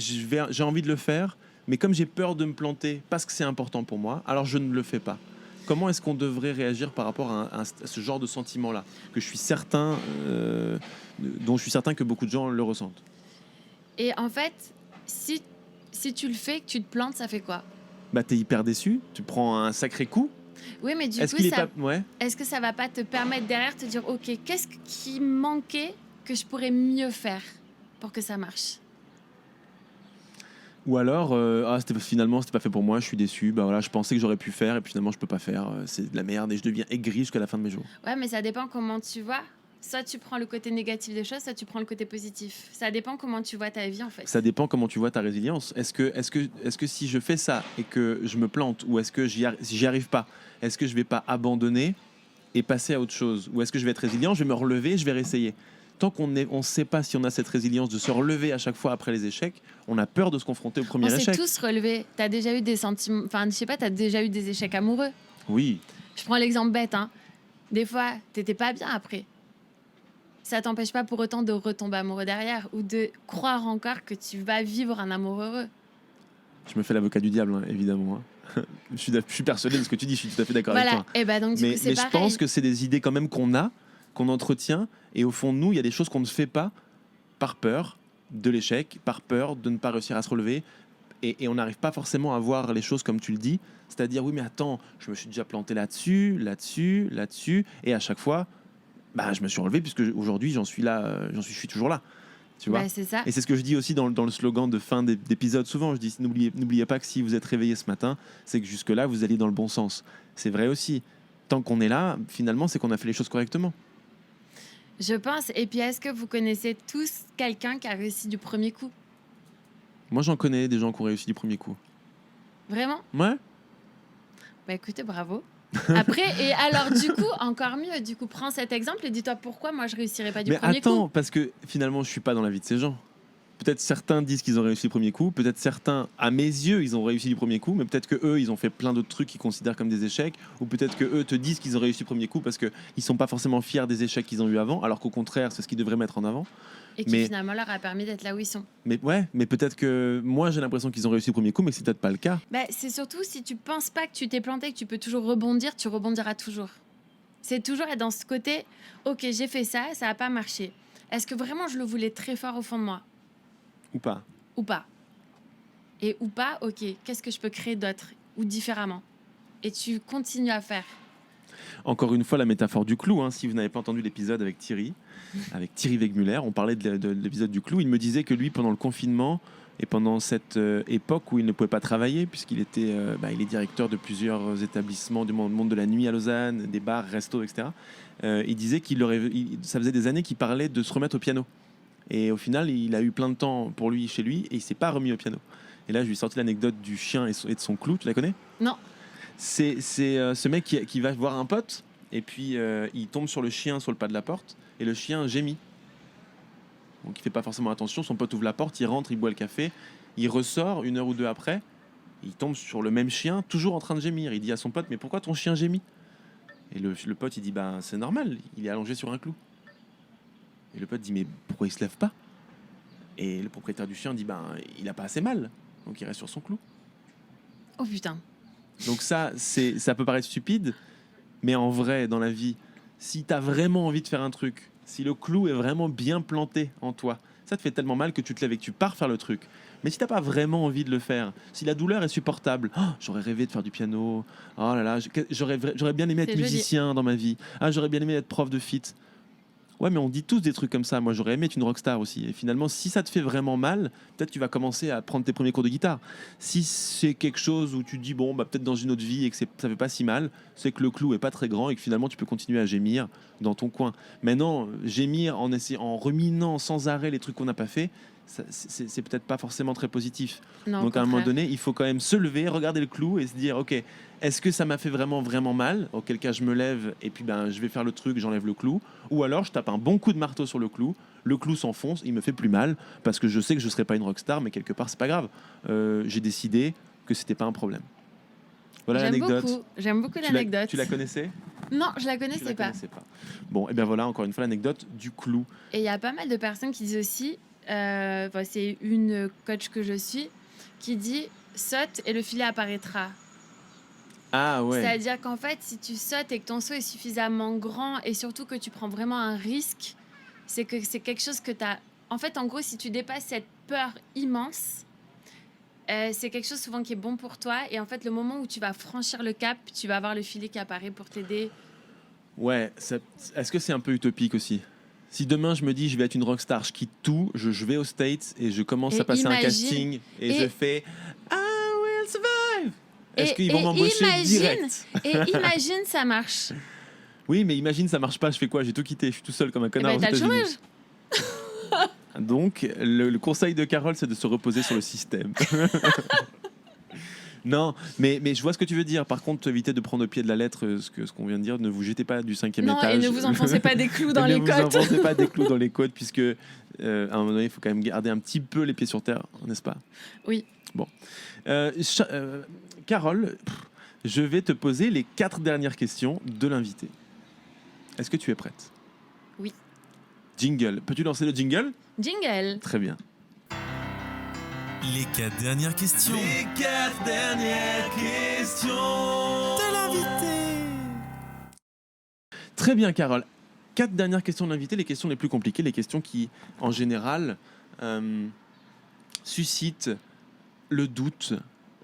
envie de le faire. Mais comme j'ai peur de me planter parce que c'est important pour moi, alors je ne le fais pas. » Comment est-ce qu'on devrait réagir par rapport à ce genre de sentiment-là que je suis certain, dont je suis certain que beaucoup de gens le ressentent? Et en fait, si tu le fais, que tu te plantes, ça fait quoi? Bah, t'es hyper déçu, tu prends un sacré coup. Oui, mais du Est-ce coup, qu'il est pas... Ouais. est-ce que ça va pas te permettre derrière de te dire ok, qu'est-ce qui manquait que je pourrais mieux faire pour que ça marche? Ou alors, finalement, c'était pas fait pour moi, je suis déçu. Bah voilà, je pensais que j'aurais pu faire et puis finalement, je peux pas faire. C'est de la merde et je deviens aigri jusqu'à la fin de mes jours. Ouais, mais ça dépend comment tu vois. Soit tu prends le côté négatif des choses, soit tu prends le côté positif. Ça dépend comment tu vois ta vie, en fait. Ça dépend comment tu vois ta résilience. Est-ce que si je fais ça et que je me plante, ou est-ce que si j'y arrive pas, est-ce que je vais pas abandonner et passer à autre chose? Ou est-ce que je vais être résilient, je vais me relever, je vais réessayer? Tant qu'on ne sait pas si on a cette résilience de se relever à chaque fois après les échecs, on a peur de se confronter au premier On s'est échec. tous relevés. T'as déjà eu des sentiments... Enfin, je sais pas, t'as déjà eu des échecs amoureux. Oui. Je prends l'exemple bête, hein. Des fois, t'étais pas bien après. Ça t'empêche pas pour autant de retomber amoureux derrière ou de croire encore que tu vas vivre un amour heureux. Je me fais l'avocat du diable, hein, évidemment. Hein. je suis persuadé de ce que tu dis, je suis tout à fait d'accord Voilà, avec toi. et bah donc du coup, c'est mais pareil. je pense que c'est des idées quand même qu'on entretient, et au fond de nous, il y a des choses qu'on ne fait pas par peur de l'échec, par peur de ne pas réussir à se relever, et on n'arrive pas forcément à voir les choses comme tu le dis, c'est-à-dire, oui, mais attends, je me suis déjà planté là-dessus, et à chaque fois, bah, je me suis relevé, puisque aujourd'hui, je suis toujours là. Tu vois, bah, c'est ça. et c'est ce que je dis aussi dans le slogan de fin d'épisode souvent. Je dis n'oubliez pas que si vous êtes réveillé ce matin, c'est que jusque-là, vous alliez dans le bon sens. C'est vrai aussi. Tant qu'on est là, finalement, c'est qu'on a fait les choses correctement. Je pense. Et puis, est-ce que vous connaissez tous quelqu'un qui a réussi du premier coup? Moi, j'en connais des gens qui ont réussi du premier coup. Vraiment? Ouais. Bah écoutez, bravo. Après, et alors du coup, encore mieux, du coup, prends cet exemple et dis-toi pourquoi moi je réussirais pas du Mais premier attends, coup. parce que finalement, je suis pas dans la vie de ces gens. Peut-être certains disent qu'ils ont réussi du premier coup, peut-être certains, à mes yeux, ils ont réussi du premier coup, mais peut-être que eux, ils ont fait plein d'autres trucs qu'ils considèrent comme des échecs, ou peut-être que eux te disent qu'ils ont réussi du premier coup parce qu'ils sont pas forcément fiers des échecs qu'ils ont eu avant, alors qu'au contraire, c'est ce qu'ils devraient mettre en avant. Et qui mais- finalement leur a permis d'être là où ils sont. Mais ouais, mais peut-être que moi, j'ai l'impression qu'ils ont réussi du premier coup, mais c'est peut-être pas le cas. Bah, c'est surtout si tu penses pas que tu t'es planté, que tu peux toujours rebondir, tu rebondiras toujours. C'est toujours être dans ce côté, ok, j'ai fait ça, ça a pas marché. Est-ce que vraiment je le voulais très fort au fond de moi Ou pas. ou pas? Et ou pas, ok, qu'est-ce que je peux créer d'autre ou différemment? Et tu continues à faire. Encore une fois, la métaphore du clou. Hein. Si vous n'avez pas entendu l'épisode avec Thierry Wegmuller, on parlait de l'épisode du clou. Il me disait que lui, pendant le confinement et pendant cette époque où il ne pouvait pas travailler, puisqu'il était, il est directeur de plusieurs établissements du monde de la nuit à Lausanne, des bars, restos, etc. Il disait ça faisait des années qu'il parlait de se remettre au piano. Et au final, il a eu plein de temps pour lui, chez lui, et il s'est pas remis au piano. Et là, je lui ai sorti l'anecdote du chien et de son clou. Tu la connais ? Non. C'est ce mec qui va voir un pote, et puis il tombe sur le chien sur le pas de la porte, et le chien gémit. Donc il fait pas forcément attention, son pote ouvre la porte, il rentre, il boit le café, il ressort 1 heure ou 2 après, il tombe sur le même chien, toujours en train de gémir. Il dit à son pote, mais pourquoi ton chien gémit ? Et le pote, il dit, bah c'est normal, il est allongé sur un clou. Et le pote dit, mais pourquoi il se lève pas ? Et le propriétaire du chien dit, ben il a pas assez mal, donc il reste sur son clou. Oh putain. Donc ça peut paraître stupide, mais en vrai, dans la vie, si tu as vraiment envie de faire un truc, si le clou est vraiment bien planté en toi, ça te fait tellement mal que tu te lèves et que tu pars faire le truc. Mais si t'as pas vraiment envie de le faire, si la douleur est supportable, oh, j'aurais rêvé de faire du piano, oh là là, j'aurais bien aimé être C'est joli. musicien dans ma vie, ah, j'aurais bien aimé être prof de phit. Ouais, mais on dit tous des trucs comme ça. Moi, j'aurais aimé être une rockstar aussi. Et finalement, si ça te fait vraiment mal, peut-être tu vas commencer à prendre tes premiers cours de guitare. Si c'est quelque chose où tu te dis, bon, bah, peut-être dans une autre vie et que ça fait pas si mal, c'est que le clou est pas très grand et que finalement, tu peux continuer à gémir dans ton coin. Maintenant, gémir en ruminant sans arrêt les trucs qu'on n'a pas fait, c'est peut-être pas forcément très positif. Non, Donc au à un moment contraire. donné, il faut quand même se lever, regarder le clou et se dire, ok, est-ce que ça m'a fait vraiment mal ? Auquel cas je me lève et puis je vais faire le truc, j'enlève le clou. Ou alors je tape un bon coup de marteau sur le clou s'enfonce, il me fait plus mal parce que je sais que je serai pas une rockstar, mais quelque part c'est pas grave. J'ai décidé que c'était pas un problème. Voilà l'anecdote. J'aime beaucoup l'anecdote. Tu la connaissais ? Non, je la Tu connaissais la pas. connaissais pas. Bon, et bien voilà encore une fois l'anecdote du clou. Et il y a pas mal de personnes qui disent aussi, c'est une coach que je suis, qui dit saute et le filet apparaîtra. Ah ouais. C'est-à-dire qu'en fait, si tu sautes et que ton saut est suffisamment grand et surtout que tu prends vraiment un risque, c'est que c'est quelque chose que tu as... En fait, en gros, si tu dépasses cette peur immense, c'est quelque chose souvent qui est bon pour toi. Et en fait, le moment où tu vas franchir le cap, tu vas avoir le filet qui apparaît pour t'aider. Ouais, est-ce que c'est un peu utopique aussi ? Si demain je me dis je vais être une rockstar, je quitte tout, je vais aux States et je commence Et à passer un imagine- casting et je fais I will survive. Est-ce Et- qu'ils vont et m'embaucher imagine- direct ? Et imagine, ça marche. Oui, mais imagine ça marche pas, je fais quoi ? J'ai tout quitté, je suis tout seul comme un Eh connard ben, aux t'as le États-Unis. chômage. Donc le conseil de Carole, c'est de se reposer sur le système. Non, mais je vois ce que tu veux dire. Par contre, évitez de prendre au pied de la lettre ce qu'on vient de dire. Ne vous jetez pas du 5e Non, étage. et ne vous enfoncez pas des clous dans Et les ne côtes. vous enfoncez pas des clous dans les côtes, puisque à un moment donné, il faut quand même garder un petit peu les pieds sur terre, n'est-ce pas ? Oui. Bon. Carole, je vais te poser les 4 dernières questions de l'invité. Est-ce que tu es prête ? Oui. Jingle. Peux-tu lancer le jingle ? Jingle. Très bien. Les 4 dernières questions. Les 4 dernières questions de l'invité. Très bien, Carole. 4 dernières questions de l'invité, les questions les plus compliquées, les questions qui, en général, suscitent le doute,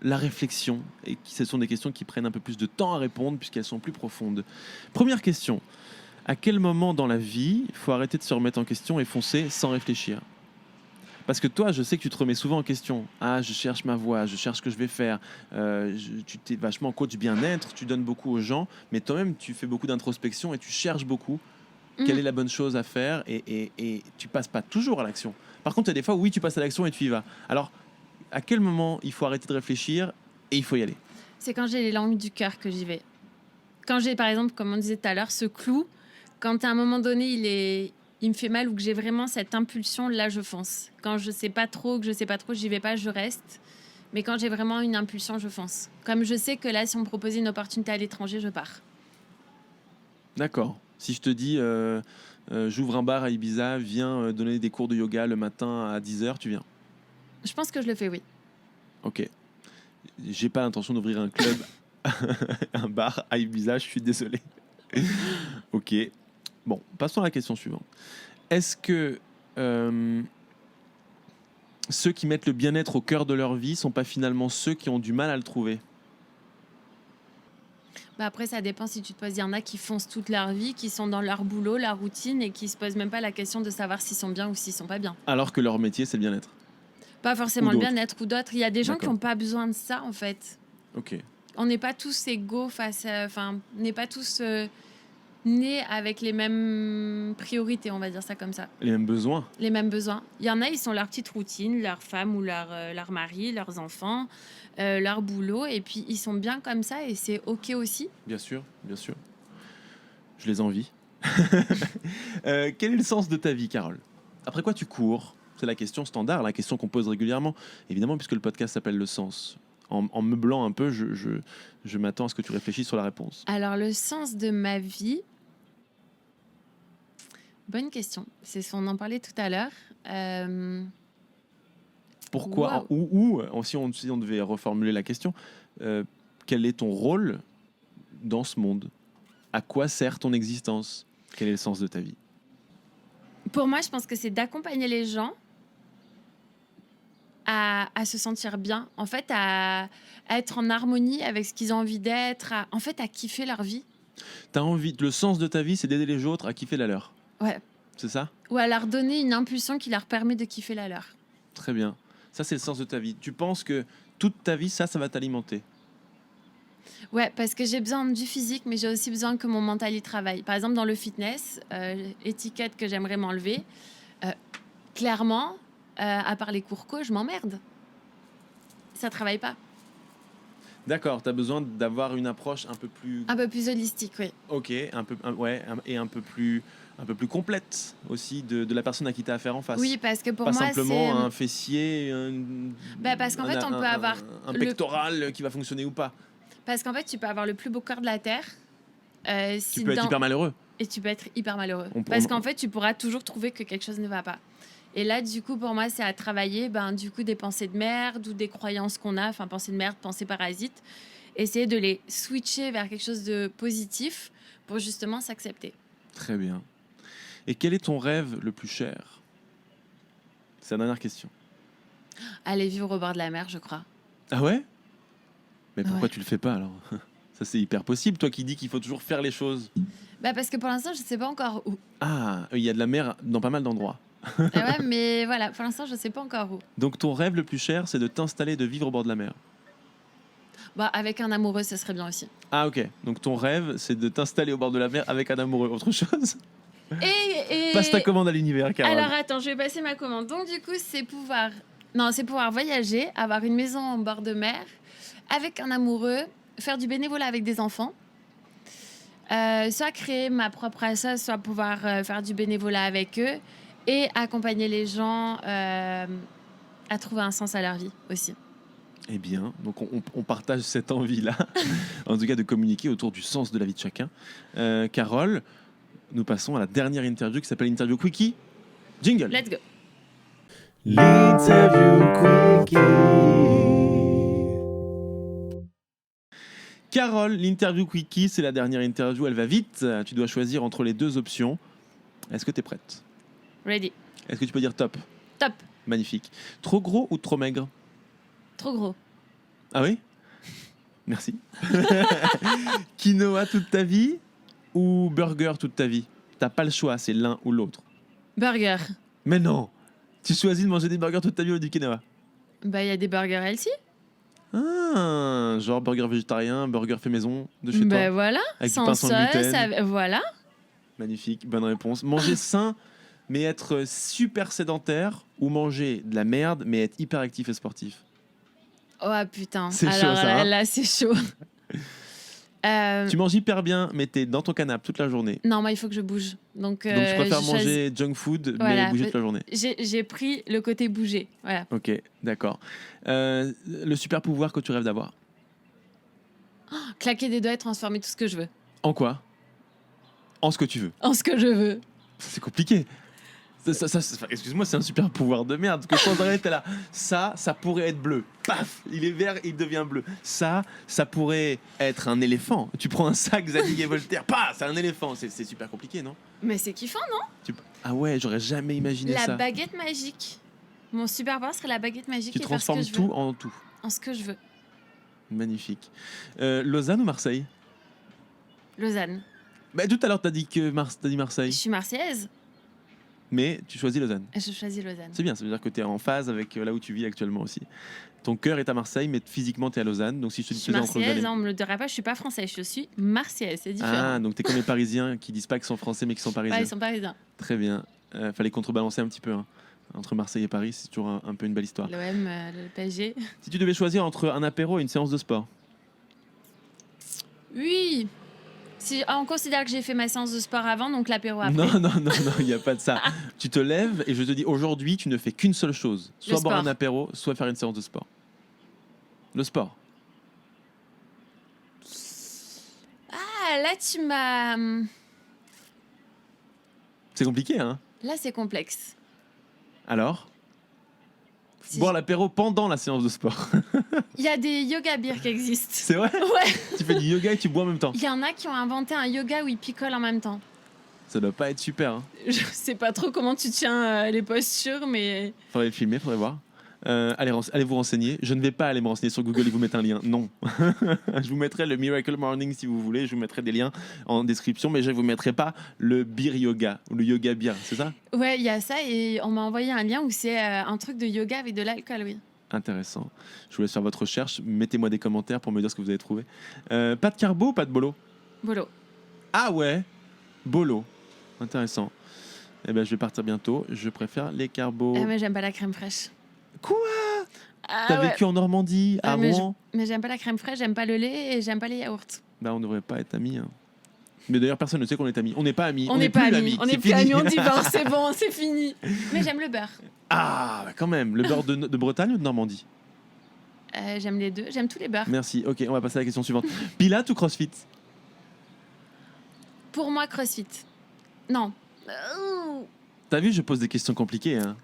la réflexion, et ce sont des questions qui prennent un peu plus de temps à répondre puisqu'elles sont plus profondes. Première question. À quel moment dans la vie il faut arrêter de se remettre en question et foncer sans réfléchir ? Parce que toi, je sais que tu te remets souvent en question. Ah, je cherche ma voie, je cherche ce que je vais faire. Tu t'es vachement coach bien-être, tu donnes beaucoup aux gens, mais toi-même, tu fais beaucoup d'introspection et tu cherches beaucoup quelle est la bonne chose à faire et tu passes pas toujours à l'action. Par contre, il y a des fois où oui, tu passes à l'action et tu y vas. Alors, à quel moment il faut arrêter de réfléchir et il faut y aller ? C'est quand j'ai les langues du cœur que j'y vais. quand j'ai, par exemple, comme on disait tout à l'heure, ce clou, quand à un moment donné, il me fait mal ou que j'ai vraiment cette impulsion, là, je fonce. Quand je sais pas trop, j'y vais pas, je reste. Mais quand j'ai vraiment une impulsion, je fonce. Comme je sais que là, si on me proposait une opportunité à l'étranger, je pars. D'accord. Si je te dis, j'ouvre un bar à Ibiza, viens donner des cours de yoga le matin à 10h, tu viens. Je pense que je le fais, oui. Ok. J'ai pas l'intention d'ouvrir un club, un bar à Ibiza, je suis désolé. Ok. Bon, passons à la question suivante. Est-ce que ceux qui mettent le bien-être au cœur de leur vie sont pas finalement ceux qui ont du mal à le trouver ? Bah après, ça dépend si tu te poses. Il y en a qui foncent toute leur vie, qui sont dans leur boulot, leur routine et qui se posent même pas la question de savoir s'ils sont bien ou s'ils sont pas bien. Alors que leur métier, c'est le bien-être. Pas forcément Ou le d'autres. bien-être ou d'autres. Il y a des gens qui D'accord. n'ont pas besoin de ça, en fait. Ok. On n'est pas tous égaux face à... Enfin, on n'est pas tous nés avec les mêmes priorités, on va dire ça comme ça. Les mêmes besoins. Les mêmes besoins. Il y en a, ils sont leur petite routine, leur femme ou leur mari, leurs enfants, leur boulot. Et puis, ils sont bien comme ça et c'est OK aussi. Bien sûr, bien sûr. Je les envie. Quel est le sens de ta vie, Carole ? Après quoi tu cours ? C'est la question standard, la question qu'on pose régulièrement. Évidemment, puisque le podcast s'appelle Le Sens. En meublant un peu, je m'attends à ce que tu réfléchisses sur la réponse. Alors, le sens de ma vie... Bonne question. C'est ce qu'on en parlait tout à l'heure. Pourquoi si on devait reformuler la question, quel est ton rôle dans ce monde ? À quoi sert ton existence ? Quel est le sens de ta vie ? Pour moi, je pense que c'est d'accompagner les gens à se sentir bien, en fait, à être en harmonie avec ce qu'ils ont envie d'être, à kiffer leur vie. T'as envie, le sens de ta vie, c'est d'aider les autres à kiffer la leur. Ouais. C'est ça ? Ou à leur donner une impulsion qui leur permet de kiffer la leur. Très bien. Ça, c'est le sens de ta vie. Tu penses que toute ta vie, ça va t'alimenter ? Ouais, parce que j'ai besoin du physique, mais j'ai aussi besoin que mon mental y travaille. Par exemple, dans le fitness, étiquette que j'aimerais m'enlever, clairement, à part les cours co, je m'emmerde. Ça travaille pas. D'accord, tu as besoin d'avoir une approche un peu plus... Un peu plus holistique, oui. Ok, et un peu plus complète aussi de la personne à qui tu as affaire en face. Oui, parce que pour pas moi, simplement un fessier, parce qu'en fait, on peut avoir un pectoral qui va fonctionner ou pas. Parce qu'en fait, tu peux avoir le plus beau corps de la Terre. Tu peux être hyper malheureux. Et tu peux être hyper malheureux. On Parce qu'en fait, tu pourras toujours trouver que quelque chose ne va pas. Et là, du coup, pour moi, c'est à travailler des pensées de merde ou des croyances qu'on a, enfin, pensées de merde, pensées parasites. Essayer de les switcher vers quelque chose de positif pour justement s'accepter. Très bien. Et quel est ton rêve le plus cher ? C'est la dernière question. Aller vivre au bord de la mer, je crois. Ah ouais ? Mais pourquoi Ouais. tu le fais pas alors ? Ça, c'est hyper possible, toi qui dis qu'il faut toujours faire les choses. Parce que pour l'instant, je ne sais pas encore où. Ah, il y a de la mer dans pas mal d'endroits. Ouais, mais voilà, pour l'instant, je ne sais pas encore où. Donc ton rêve le plus cher, c'est de t'installer, de vivre au bord de la mer. Avec un amoureux, ce serait bien aussi. Ah ok, donc ton rêve, c'est de t'installer au bord de la mer avec un amoureux. Autre chose ? Et... Passe ta commande à l'univers, Carole. Alors attends, je vais passer ma commande. Donc du coup, c'est pouvoir voyager, avoir une maison au bord de mer, avec un amoureux, faire du bénévolat avec des enfants, soit créer ma propre asso, soit pouvoir faire du bénévolat avec eux et accompagner les gens à trouver un sens à leur vie aussi. Eh bien, donc on partage cette envie-là, en tout cas de communiquer autour du sens de la vie de chacun. Carole, nous passons à la dernière interview qui s'appelle Interview Quickie. Jingle. Let's go. L'interview Quickie. Carole, l'interview Quickie, c'est la dernière interview, elle va vite. Tu dois choisir entre les deux options. Est-ce que tu es prête ? Ready. Est-ce que tu peux dire top ? Top. Magnifique. Trop gros ou trop maigre ? Trop gros. Ah oui ? Merci. Quinoa toute ta vie ou burger toute ta vie ? T'as pas le choix, c'est l'un ou l'autre. Burger. Mais non ! Tu choisis de manger des burgers toute ta vie ou du quinoa ? Il y a des burgers healthy. Ah, genre burger végétarien, burger fait maison de chez toi. Voilà. Avec du Sans pain sans sauce. gluten. Voilà. Magnifique, bonne réponse. Manger sain mais être super sédentaire ou manger de la merde mais être hyper actif et sportif ? Oh putain. C'est Alors chaud, ça, hein. là, c'est chaud. Tu manges hyper bien, mais t'es dans ton canapé toute la journée. Non, moi, il faut que je bouge. Donc Donc tu préfères manger junk food, Voilà. mais bouger toute la journée. J'ai pris le côté bouger. Voilà. Ok, d'accord. Le super pouvoir que tu rêves d'avoir. Claquer des doigts et transformer tout ce que je veux. En quoi ? En ce que tu veux. En ce que je veux. C'est compliqué. Excuse-moi, c'est un super pouvoir de merde. Que sans arrêt, t'es là. Ça pourrait être bleu. Paf, il est vert, il devient bleu. Ça pourrait être un éléphant. Tu prends un sac Zadig et Voltaire, paf, c'est un éléphant. C'est super compliqué, non ? Mais c'est kiffant, non ? Ah ouais, j'aurais jamais imaginé La ça. baguette magique. Mon super pouvoir serait la baguette magique. Tu et faire ce que transformes je tout veux. en tout. En ce que je veux. Magnifique. Lausanne ou Marseille ? Lausanne. Bah, tout à l'heure, t'as dit Marseille. Je suis marseillaise. Mais tu choisis Lausanne. Je choisis Lausanne. C'est bien, ça veut dire que tu es en phase avec là où tu vis actuellement aussi. Ton cœur est à Marseille, mais physiquement tu es à Lausanne. Donc si je te Je dis suis entre Lausanne marseillaise, et... on me le dira pas, je suis pas française, je suis marseillaise, c'est différent. Ah, donc tu es comme les Parisiens qui disent pas qu'ils sont français mais qui sont parisiens. Ouais, ils sont parisiens. Très bien. Fallait contrebalancer un petit peu. Hein. Entre Marseille et Paris, c'est toujours un peu une belle histoire. L'OM, le PSG. Si tu devais choisir entre un apéro et une séance de sport. Oui. Si on considère que j'ai fait ma séance de sport avant, donc l'apéro après. Non, il n'y a pas de ça. Tu te lèves et je te dis aujourd'hui, tu ne fais qu'une seule chose. Soit Le boire sport. un apéro, soit faire une séance de sport. Le sport. Ah, là tu m'as... C'est compliqué, hein ? Là c'est complexe. Alors ? Si- Boire l'apéro pendant la séance de sport. Il y a des yoga beers qui existent. C'est vrai ? Ouais. Tu fais du yoga et tu bois en même temps. Il y en a qui ont inventé un yoga où ils picolent en même temps. Ça doit pas être super. Hein. Je sais pas trop comment tu tiens les postures, mais... Faudrait le filmer, faudrait voir. Allez vous renseigner. Je ne vais pas aller me renseigner sur Google et vous mettre un lien. Non. Je vous mettrai le Miracle Morning si vous voulez. Je vous mettrai des liens en description, mais je ne vous mettrai pas le beer yoga ou le yoga beer. C'est ça ? Ouais, il y a ça et on m'a envoyé un lien où c'est un truc de yoga avec de l'alcool, oui. Intéressant. Je vous laisse faire votre recherche. Mettez-moi des commentaires pour me dire ce que vous avez trouvé. Pas de carbo ou pas de bolo ? Bolo. Ah ouais, bolo. Intéressant. Eh ben, je vais partir bientôt. Je préfère les carbos. Ah, mais j'aime pas la crème fraîche. Quoi ? Ah, T'as ouais. vécu en Normandie, à mais Rouen ? Mais j'aime pas la crème fraîche, j'aime pas le lait et j'aime pas les yaourts. Bah, on devrait pas être amis. Hein. Mais d'ailleurs, personne ne sait qu'on est amis. On n'est pas amis. On n'est pas plus amis. On C'est n'est plus fini. amis, on divorce, c'est bon, c'est fini. Mais j'aime le beurre. Ah, bah quand même. Le beurre de Bretagne ou de Normandie ? J'aime les deux, j'aime tous les beurres. Merci. Ok, on va passer à la question suivante. Pilates ou CrossFit ? Pour moi, CrossFit. Non. T'as vu, je pose des questions compliquées. Hein.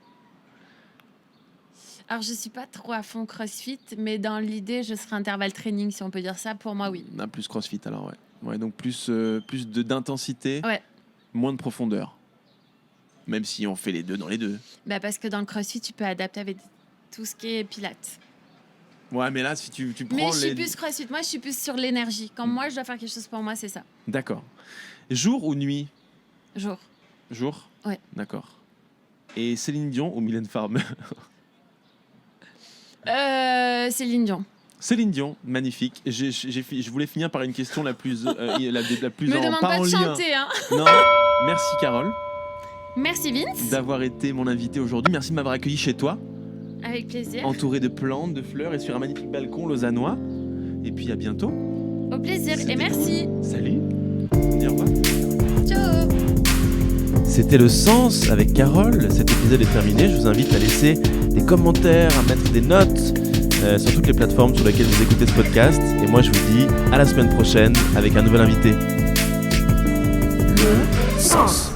Alors, je suis pas trop à fond CrossFit, mais dans l'idée, je serais intervalle training, si on peut dire ça. Pour moi, oui. Ah, plus CrossFit alors, ouais. Ouais, donc plus d'intensité, Ouais. moins de profondeur. Même si on fait les deux dans les deux. Bah, parce que dans le CrossFit, tu peux adapter avec tout ce qui est pilates. Ouais, mais là, si tu prends Mais je suis les... plus CrossFit. Moi, je suis plus sur l'énergie. Quand moi, je dois faire quelque chose pour moi, c'est ça. D'accord. Jour ou nuit ? Jour. Jour ? Ouais. D'accord. Et Céline Dion ou Mylène Farmer ? Céline Dion. Céline Dion, magnifique. Je voulais finir par une question la plus, la plus Me demande pas de lien. chanter, hein. Non. Merci Carole Merci Vince. d'avoir été mon invité aujourd'hui. Merci de m'avoir accueilli chez toi, Avec plaisir. entouré de plantes, de fleurs et sur un magnifique balcon lausannois. Et puis à bientôt. Au plaisir C'était et merci. Salut. On dit au revoir. Ciao. C'était le sens avec Carole. Cet épisode est terminé. Je vous invite à laisser des commentaires, à mettre des notes sur toutes les plateformes sur lesquelles vous écoutez ce podcast. Et moi, je vous dis à la semaine prochaine avec un nouvel invité. Le sens.